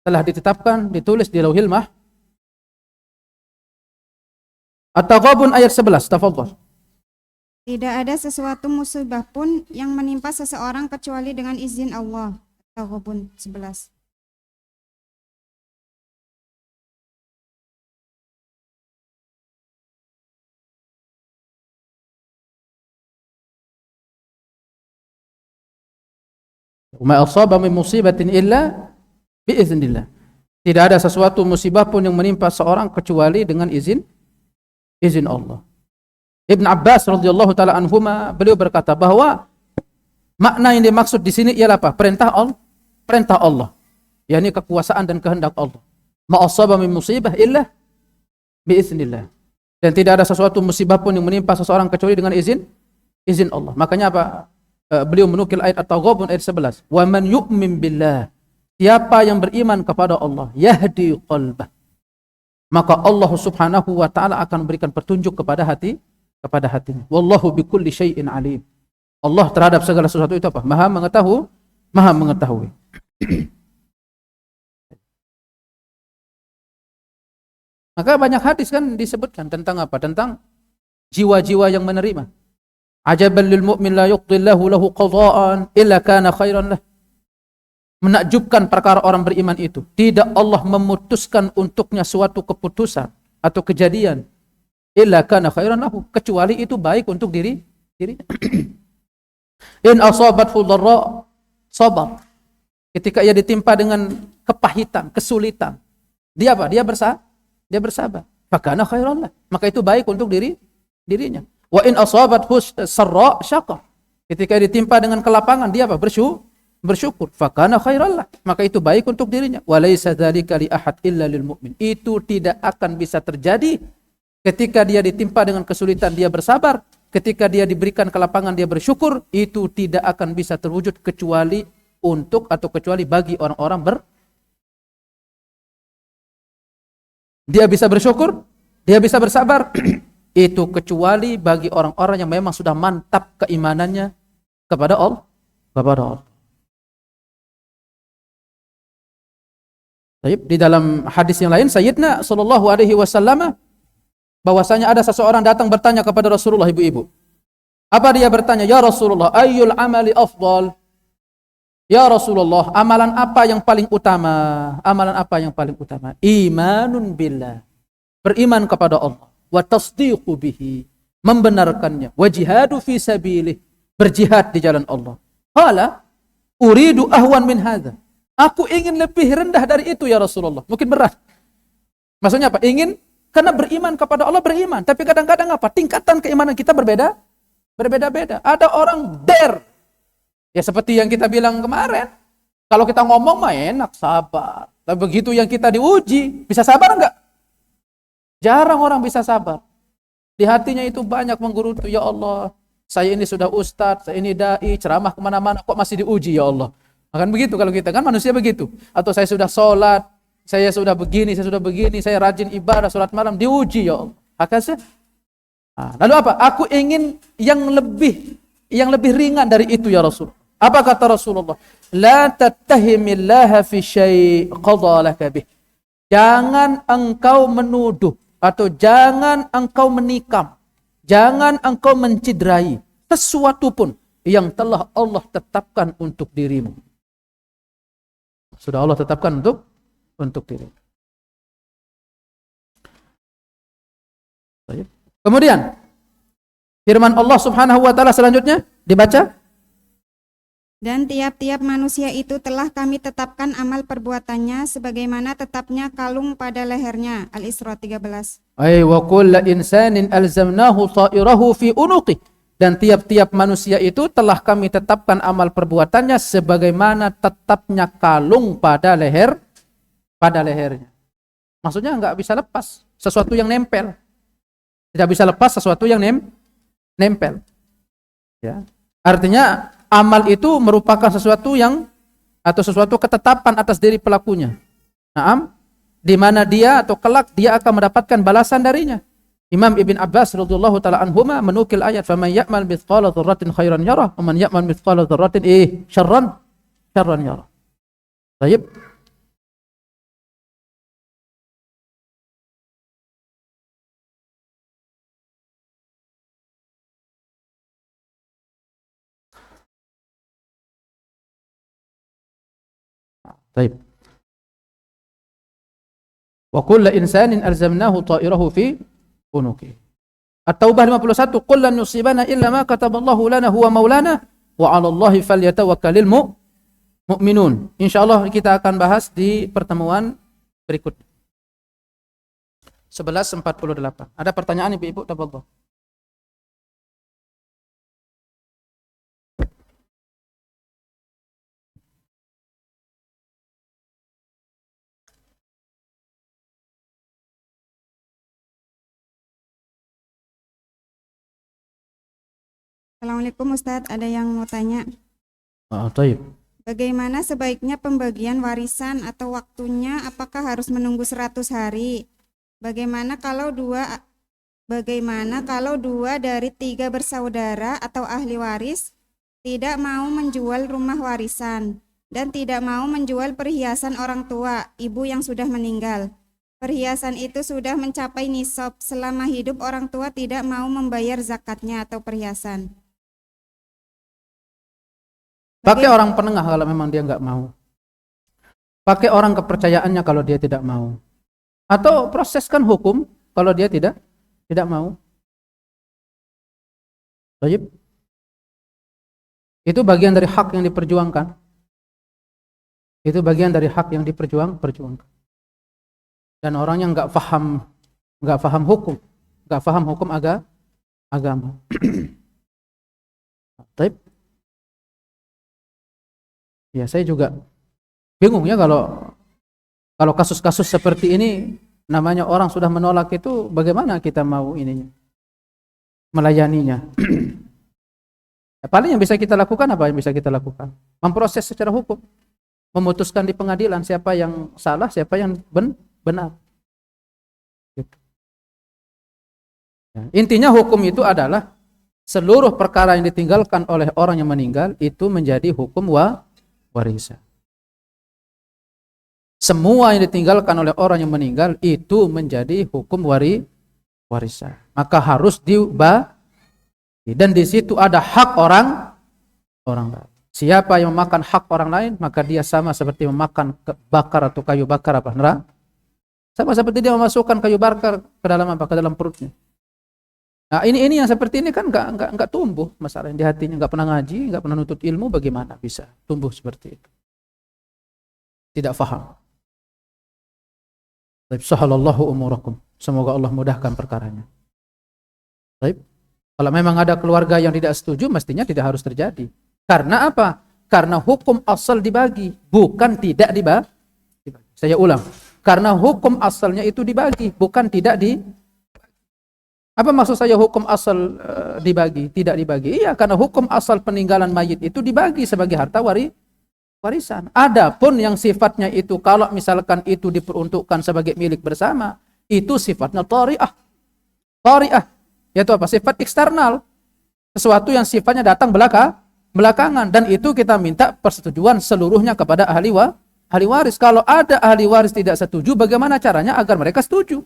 Telah ditetapkan, ditulis di Lauhil Mahfuz. At-Taghabun ayat 11, tafadhal. Tidak ada sesuatu musibah pun yang menimpa seseorang kecuali dengan izin Allah. At-Taghabun 11. Ma asaba min musibatin illa biiznillah. Tidak ada sesuatu musibah pun yang menimpa seorang kecuali dengan izin Allah. Ibn Abbas radhiyallahu taala anhuma, beliau berkata bahwa makna yang dimaksud di sini ialah apa? Perintah Allah. yakni kekuasaan dan kehendak Allah. Ma asaba min musibah illa biiznillah. Dan tidak ada sesuatu musibah pun yang menimpa seseorang kecuali dengan izin Allah. Makanya apa? Beliau menukil ayat At-Taghabun ayat 11. Wa man yu'min billah. Siapa yang beriman kepada Allah, yahdi qalbah. Maka Allah Subhanahu wa taala akan memberikan petunjuk kepada hatinya. Wallahu bikulli syai'in alim. Allah terhadap segala sesuatu itu apa? Maha mengetahui. Maka banyak hadis kan disebutkan tentang apa? Tentang jiwa-jiwa yang menerima. Ajaban lil mu'min la yuqdillahu lahu qada'an illa kana khairan lah. Menakjubkan perkara orang beriman itu. Tidak Allah memutuskan untuknya suatu keputusan atau kejadian illa kana khairan lahu, kecuali itu baik untuk diri. In asabathu dharra sabar. Ketika ia ditimpa dengan kepahitan, kesulitan, dia apa? Dia bersabar. Fakana khairan lah. Maka itu baik untuk dirinya. Wa in asabathu sarra syaqar. Ketika ditimpa dengan kelapangan, dia apa? Bersyukur. Fakana khairan lah. Maka itu baik untuk dirinya. Wa laisa dzalika li ahad illa lil mu'min. Itu tidak akan bisa terjadi ketika dia ditimpa dengan kesulitan, dia bersabar. Ketika dia diberikan kelapangan, dia bersyukur. Itu tidak akan bisa terwujud kecuali bagi orang-orang dia bisa bersyukur, dia bisa bersabar. Itu kecuali bagi orang-orang yang memang sudah mantap keimanannya kepada Allah. Di dalam hadis yang lain, Sayyidina sallallahu alaihi wasallam bahwasanya ada seseorang datang bertanya kepada Rasulullah, ibu-ibu. Apa dia bertanya? Ya Rasulullah, ayyul amali afdal? Ya Rasulullah, amalan apa yang paling utama? Imanun billah. Beriman kepada Allah. Wa tasdiqu bihi. Membenarkannya. Wa jihadu fi sabilih. Berjihad di jalan Allah. Qala, uridu ahwan min hadha. Aku ingin lebih rendah dari itu ya Rasulullah. Mungkin berat. Maksudnya apa? Ingin, karena beriman kepada Allah beriman. Tapi kadang-kadang apa? Tingkatan keimanan kita berbeda-beda. Ada orang ya seperti yang kita bilang kemarin. Kalau kita ngomong mah enak, sabar. Tapi begitu yang kita diuji, bisa sabar enggak? Jarang orang bisa sabar. Di hatinya itu banyak menggerutu, ya Allah, saya ini sudah ustadz, saya ini dai, ceramah kemana-mana, kok masih diuji ya Allah. Akan begitu kalau kita, kan manusia begitu. Atau saya sudah sholat, saya sudah begini, saya rajin ibadah, sholat malam, diuji ya Allah. Akhirnya, lalu apa? Aku ingin yang lebih ringan dari itu ya Rasul. Apa kata Rasulullah? La tattahimillaha fi syai' qadha laka bih. Jangan engkau menuduh atau jangan engkau menikam, jangan engkau menciderai sesuatu pun yang telah Allah tetapkan untuk dirimu. Sudah Allah tetapkan untuk dirimu. Kemudian firman Allah Subhanahu wa taala selanjutnya dibaca. Dan tiap-tiap manusia itu telah kami tetapkan amal perbuatannya sebagaimana tetapnya kalung pada lehernya. Al-Isra 13. Wa kullu insanin alzamnahu ta'irahu fi unuqi. Dan tiap-tiap manusia itu telah kami tetapkan amal perbuatannya sebagaimana tetapnya kalung pada lehernya. Maksudnya enggak bisa lepas sesuatu yang nempel. Tidak bisa lepas sesuatu yang nempel. Ya. Artinya amal itu merupakan sesuatu ketetapan atas diri pelakunya. Naam, di mana dia atau kelak dia akan mendapatkan balasan darinya. Imam Ibn Abbas radhiyallahu taala anhuma menukil ayat, "Faman ya'mal mithqala dzarratin khairan yarah, wa man ya'mal mithqala dzarratin syarran yarah." Baik. Baik. Wa kullu insanin alzamnahu ta'irahu fi unuki. At-Taubah 51, qul lan yusibana illa ma kataballahu lana huwa maulana wa 'ala Allahi falyatawakkalul Mukminun. Insyaallah kita akan bahas di pertemuan berikut. 11.48. Ada pertanyaan Ibu-ibu? Tafadhol. Assalamualaikum Ustadz, ada yang mau tanya. Taib. Bagaimana sebaiknya pembagian warisan atau waktunya, apakah harus menunggu 100 hari? Bagaimana kalau dua dari 3 bersaudara atau ahli waris tidak mau menjual rumah warisan dan tidak mau menjual perhiasan orang tua, ibu yang sudah meninggal. Perhiasan itu sudah mencapai nisab, selama hidup orang tua tidak mau membayar zakatnya atau perhiasan. Pakai orang penengah kalau memang dia nggak mau. Pakai orang kepercayaannya kalau dia tidak mau. Atau proseskan hukum kalau dia tidak mau. Wajib. Itu bagian dari hak yang diperjuangkan. Itu bagian dari hak yang diperjuangkan. Dan orang yang nggak paham hukum agama. Baik. Ya, saya juga bingung ya kalau kasus-kasus seperti ini, namanya orang sudah menolak itu, bagaimana kita mau melayaninya? Paling yang bisa kita lakukan apa yang bisa kita lakukan? Memproses secara hukum, memutuskan di pengadilan siapa yang salah, siapa yang benar. Gitu. Ya, intinya hukum itu adalah seluruh perkara yang ditinggalkan oleh orang yang meninggal itu menjadi hukum warisan. Semua yang ditinggalkan oleh orang yang meninggal itu menjadi hukum warisan. Maka harus dibagi, dan di situ ada hak orang lain. Siapa yang memakan hak orang lain, maka dia sama seperti memakan bakar atau kayu bakar neraka. Sama seperti dia memasukkan kayu bakar ke dalam perutnya. Nah, ini yang seperti ini kan enggak tumbuh masalah di hatinya, enggak pernah ngaji, enggak pernah nuntut ilmu, bagaimana bisa tumbuh seperti itu? Tidak faham. Baik, sahalallahu umurakum. Semoga Allah mudahkan perkaranya. Baik. Kalau memang ada keluarga yang tidak setuju, mestinya tidak harus terjadi. Karena apa? Karena hukum asal dibagi, bukan tidak dibagi. Saya ulang. Karena hukum asalnya itu dibagi, bukan tidak Apa maksud saya hukum asal dibagi, tidak dibagi? Iya, karena hukum asal peninggalan mayit itu dibagi sebagai harta warisan. Adapun yang sifatnya itu, kalau misalkan itu diperuntukkan sebagai milik bersama, itu sifatnya thari'ah. Thari'ah, yaitu apa? Sifat eksternal. Sesuatu yang sifatnya datang belakangan. Dan itu kita minta persetujuan seluruhnya kepada ahli waris. Kalau ada ahli waris tidak setuju, bagaimana caranya agar mereka setuju?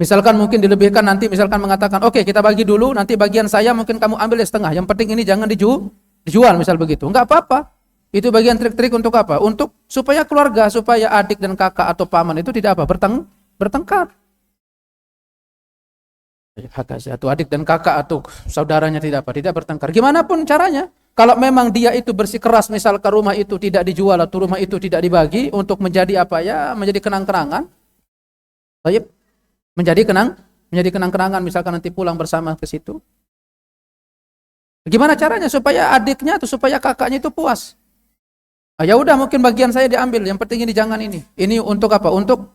Misalkan mungkin dilebihkan, nanti misalkan mengatakan, oke, kita bagi dulu, nanti bagian saya mungkin kamu ambil setengah. Yang penting ini jangan dijual, misal begitu. Enggak apa-apa. Itu bagian trik-trik untuk apa? Untuk supaya keluarga, supaya adik dan kakak atau paman itu tidak apa? Bertengkar. Atau adik dan kakak atau saudaranya tidak bertengkar. Gimana pun caranya. Kalau memang dia itu bersikeras, misal ke rumah itu tidak dijual atau rumah itu tidak dibagi untuk menjadi menjadi kenang-kenangan. Baik. Menjadi kenang-kenangan, misalkan nanti pulang bersama ke situ. Gimana caranya supaya adiknya atau supaya kakaknya itu puas? Ya udah, mungkin bagian saya diambil, yang penting ini jangan ini. Ini untuk apa? Untuk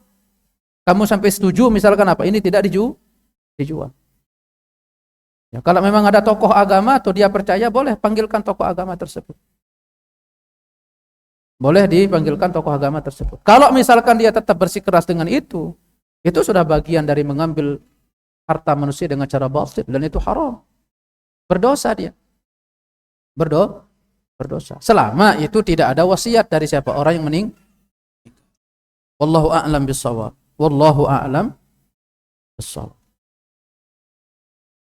kamu sampai setuju, misalkan apa? Ini tidak dijual. Ya, kalau memang ada tokoh agama atau dia percaya, boleh panggilkan tokoh agama tersebut. Boleh dipanggilkan tokoh agama tersebut. Kalau misalkan dia tetap bersikeras dengan itu sudah bagian dari mengambil harta manusia dengan cara batil, dan itu haram. Berdosa dia. Berdosa. Selama itu tidak ada wasiat dari siapa orang yang meninggal. Wallahu a'lam bissawab. Wallahu a'lam bissawab.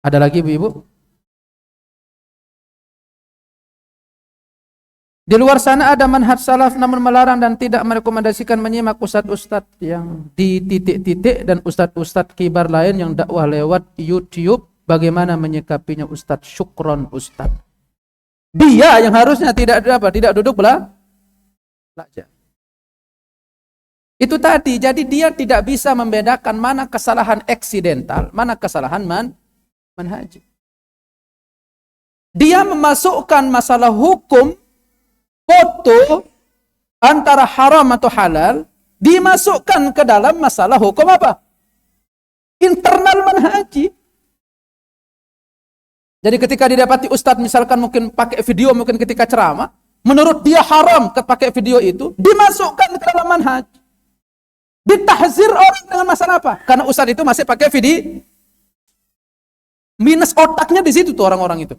Ada lagi Ibu? Di luar sana ada manhaj salaf namun melarang dan tidak merekomendasikan menyimak ustadz-ustadz yang di titik-titik dan ustadz-ustadz kibar lain yang dakwah lewat YouTube. Bagaimana menyikapinya Ustadz? Syukron Ustadz. Dia yang harusnya tidak duduk belajar. Itu tadi, jadi dia tidak bisa membedakan mana kesalahan eksidental, mana kesalahan manhaji. Dia memasukkan masalah hukum foto antara haram atau halal, dimasukkan ke dalam masalah hukum apa? Internal manhaji. Jadi ketika didapati ustadz misalkan mungkin pakai video, mungkin ketika ceramah, menurut dia haram pakai video itu, dimasukkan ke dalam manhaji. Ditahzir orang dengan masalah apa? Karena ustadz itu masih pakai video. Minus otaknya di situ tuh orang-orang itu.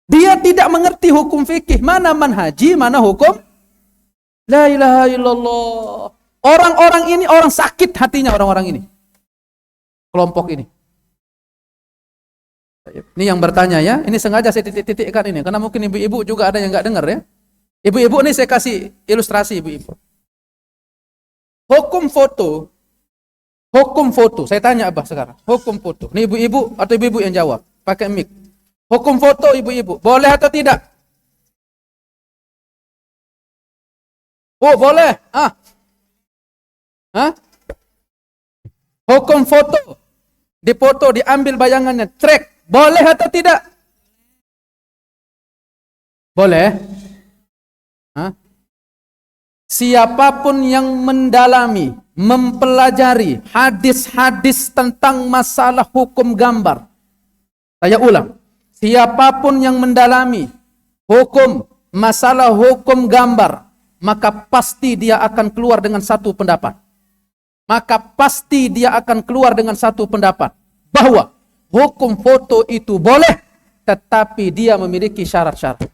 Dia tidak mengerti hukum fikih, mana manhaji, mana hukum. La ilaha illallah. Orang-orang ini orang sakit hatinya, orang-orang ini. Kelompok ini. Ini yang bertanya ya, ini sengaja saya titik-titikkan ini karena mungkin ibu-ibu juga ada yang nggak dengar ya. Ibu-ibu ini saya kasih ilustrasi ibu-ibu. Hukum foto. Saya tanya Abah sekarang. Hukum foto. Ini ibu-ibu atau ibu-ibu yang jawab, pakai mic. Hukum foto ibu-ibu, boleh atau tidak? Oh, boleh. Hukum foto. Dipoto, diambil bayangannya, track. Boleh atau tidak? Boleh. Siapapun yang mendalami, mempelajari hadis-hadis tentang masalah hukum gambar. Saya ulang. Siapapun yang mendalami masalah hukum gambar, maka pasti dia akan keluar dengan satu pendapat. Bahwa hukum foto itu boleh, tetapi dia memiliki syarat-syarat.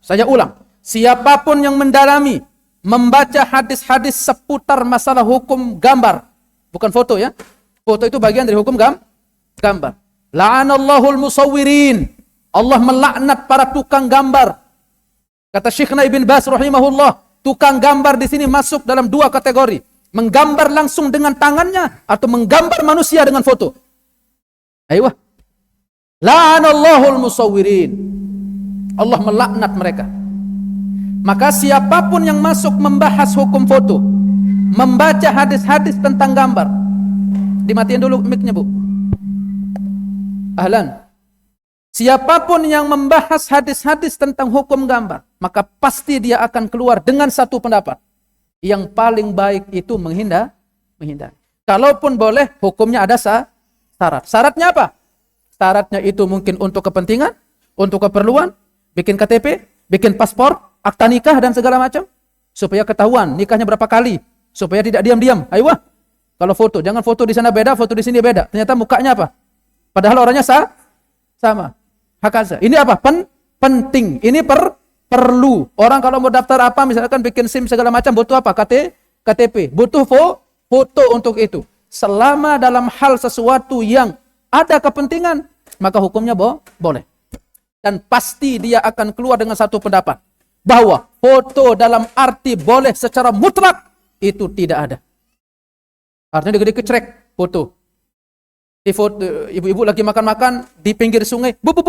Saya ulang. Siapapun yang mendalami, membaca hadis-hadis seputar masalah hukum gambar. Bukan foto ya. Foto itu bagian dari hukum gambar. La'anallahul musawwirin. Allah melaknat para tukang gambar. Kata Syekhna Ibn Baz rahimahullah, tukang gambar di sini masuk dalam dua kategori. Menggambar langsung dengan tangannya atau menggambar manusia dengan foto. Ayo. La'anallahul musawwirin. Allah melaknat mereka. Maka siapapun yang masuk membahas hukum foto, membaca hadis-hadis tentang gambar. Dimatiin dulu mic-nya, Bu. Ahlan. Siapapun yang membahas hadis-hadis tentang hukum gambar, maka pasti dia akan keluar dengan satu pendapat. Yang paling baik itu menghindar. Kalaupun boleh, hukumnya ada syarat. Syaratnya apa? Syaratnya itu mungkin untuk kepentingan, untuk keperluan, bikin KTP, bikin paspor, akta nikah dan segala macam, supaya ketahuan nikahnya berapa kali, supaya tidak diam-diam. Ayo, kalau foto, jangan foto di sana beda, foto di sini beda. Ternyata mukanya apa? Padahal orangnya sama. Hakaza. Ini apa? Penting. Ini perlu. Orang kalau mau daftar apa, misalkan bikin SIM segala macam, butuh apa? KTP. Butuh foto untuk itu. Selama dalam hal sesuatu yang ada kepentingan, maka hukumnya boleh. Dan pasti dia akan keluar dengan satu pendapat. Bahwa foto dalam arti boleh secara mutlak, itu tidak ada. Artinya dikit-dikit cekrek foto. Di foto, ibu-ibu lagi makan-makan di pinggir sungai, foto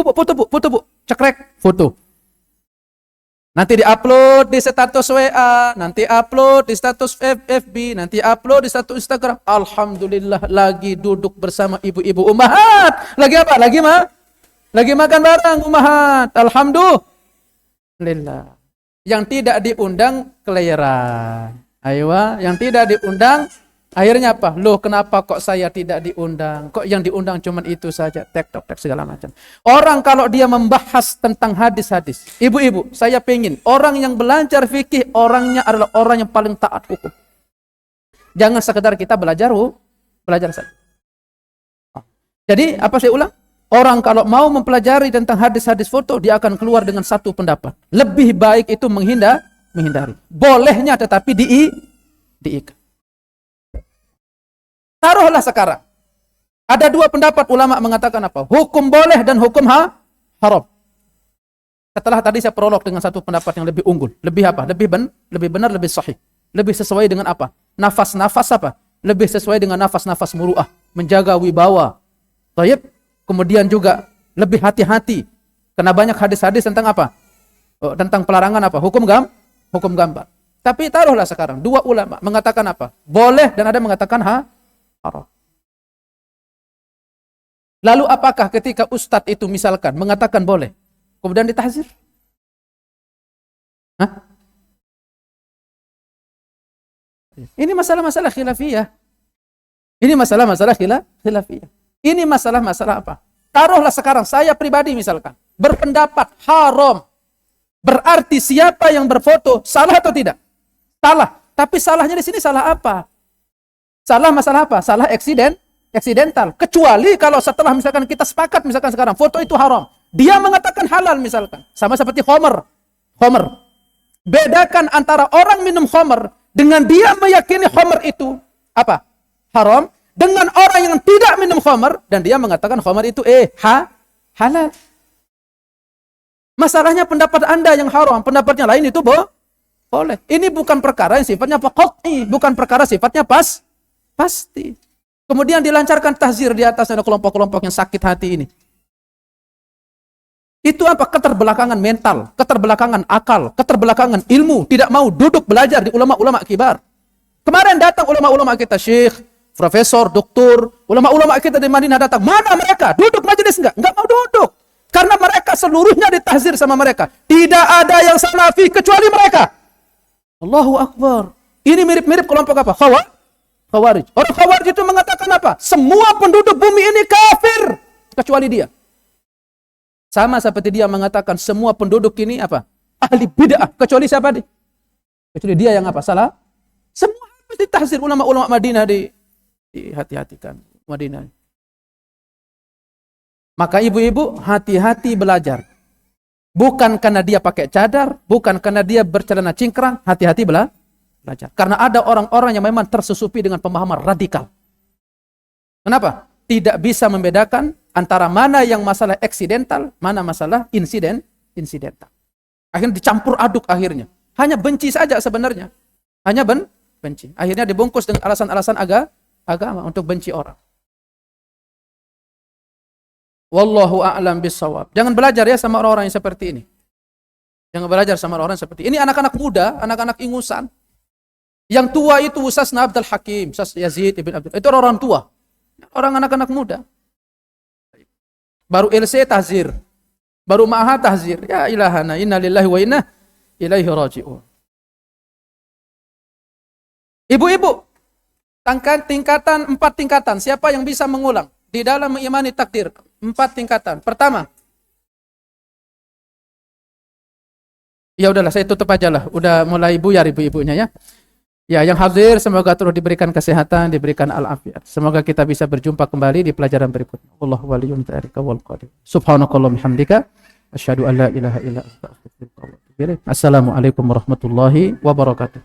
bu, cekrek foto. Nanti diupload di status WA, nanti upload di status FB, nanti upload di status Instagram. Alhamdulillah lagi duduk bersama ibu-ibu ummahat. Lagi apa? Lagi makan bareng ummahat. Alhamdulillah. Yang tidak diundang kelayaran. Ayo, yang tidak diundang akhirnya apa? Loh, kenapa kok saya tidak diundang? Kok yang diundang cuman itu saja? Tek segala macam. Orang kalau dia membahas tentang hadis-hadis, ibu-ibu, saya pengen orang yang belajar fikih, orangnya adalah orang yang paling taat hukum. Jangan sekedar kita belajar saja. Jadi, apa saya ulang? Orang kalau mau mempelajari tentang hadis-hadis foto, dia akan keluar dengan satu pendapat. Lebih baik itu menghindari. Bolehnya tetapi diikat. Taruhlah sekarang. Ada dua pendapat ulama mengatakan apa? Hukum boleh dan hukum haram. Setelah tadi saya prolog dengan satu pendapat yang lebih unggul. Lebih apa? Lebih benar, lebih sahih. Lebih sesuai dengan apa? Nafas-nafas apa? Lebih sesuai dengan nafas-nafas muru'ah. Menjaga wibawa. Tayyib. Kemudian juga lebih hati-hati. Karena banyak hadis-hadis tentang apa? Tentang pelarangan apa? Hukum gambar. Tapi taruhlah sekarang, dua ulama mengatakan apa? Boleh, dan ada mengatakan haram. Lalu apakah ketika ustadz itu misalkan mengatakan boleh, kemudian ditahzir? Hah? Ini masalah-masalah khilafiyah. Ini masalah-masalah khilafiyah. Ini masalah-masalah apa? Taruhlah sekarang saya pribadi misalkan berpendapat haram. Berarti siapa yang berfoto salah atau tidak? Salah. Tapi salahnya di sini salah apa? Salah masalah apa? Salah eksidental. Kecuali kalau setelah misalkan kita sepakat misalkan sekarang foto itu haram. Dia mengatakan halal misalkan. Sama seperti khamr. Bedakan antara orang minum khamr dengan dia meyakini khamr itu apa? Haram, dengan orang yang tidak minum khamr dan dia mengatakan khamr itu halal. Masalahnya pendapat Anda yang haram, pendapatnya lain itu boleh. Ini bukan perkara yang sifatnya qat'i, bukan perkara sifatnya pasti. Kemudian dilancarkan tahzir di atasnya kelompok-kelompok yang sakit hati ini. Itu apa? Keterbelakangan mental, keterbelakangan akal, keterbelakangan ilmu, tidak mau duduk belajar di ulama-ulama kibar. Kemarin datang ulama-ulama kita, syekh, profesor, doktor, ulama-ulama kita di Madinah datang. Mana mereka? Duduk majelis enggak? Enggak mau duduk. Karena mereka seluruhnya ditahzir sama mereka. Tidak ada yang salafi kecuali mereka. Allahu Akbar. Ini mirip-mirip kelompok apa? Khawarij. Orang Khawarij itu mengatakan apa? Semua penduduk bumi ini kafir kecuali dia. Sama seperti dia mengatakan semua penduduk ini apa? Ahli bid'ah. Kecuali siapa dia? Kecuali dia yang apa? Salah. Semua harus ditahzir ulama-ulama Madinah hati-hatikan Madinah. Maka ibu-ibu hati-hati belajar. Bukan karena dia pakai cadar, bukan karena dia bercelana cingkrang, hati-hati belajar. Karena ada orang-orang yang memang tersusupi dengan pemahaman radikal. Kenapa? Tidak bisa membedakan antara mana yang masalah eksidental, mana masalah insidental. Akhirnya dicampur aduk akhirnya. Hanya benci saja sebenarnya. Hanya benci. Akhirnya dibungkus dengan alasan-alasan agama untuk benci orang. Wallahu a'lam bissawab. Jangan belajar ya sama orang-orang yang seperti ini. Jangan belajar sama orang-orang seperti ini. Ini anak-anak muda, anak-anak ingusan. Yang tua itu Ustaz Abdul Hakim, Ustaz Yazid ibn Abdul. Itu orang tua. Orang anak-anak muda. Baru LC tahzir. Baru ma'aha tahzir. Ya ilahana, inna lillahi wa inna ilaihi raji'un. Ibu-ibu, tingkatan 4 tingkatan. Siapa yang bisa mengulang di dalam mengimani takdir? 4 tingkatan. Pertama, ya udahlah saya tutup aja lah. Udah mulai buyar ibu-ibunya ya. Ya, yang hadir semoga terus diberikan kesehatan, diberikan al-afiat. Semoga kita bisa berjumpa kembali di pelajaran berikutnya. Wallahu waliyyun dzalika wal qadir. Subhanakallahumma bihamdika asyhadu an la ilaha illa anta astaghfiruka wa atubu ilaik. Assalamualaikum warahmatullahi wabarakatuh.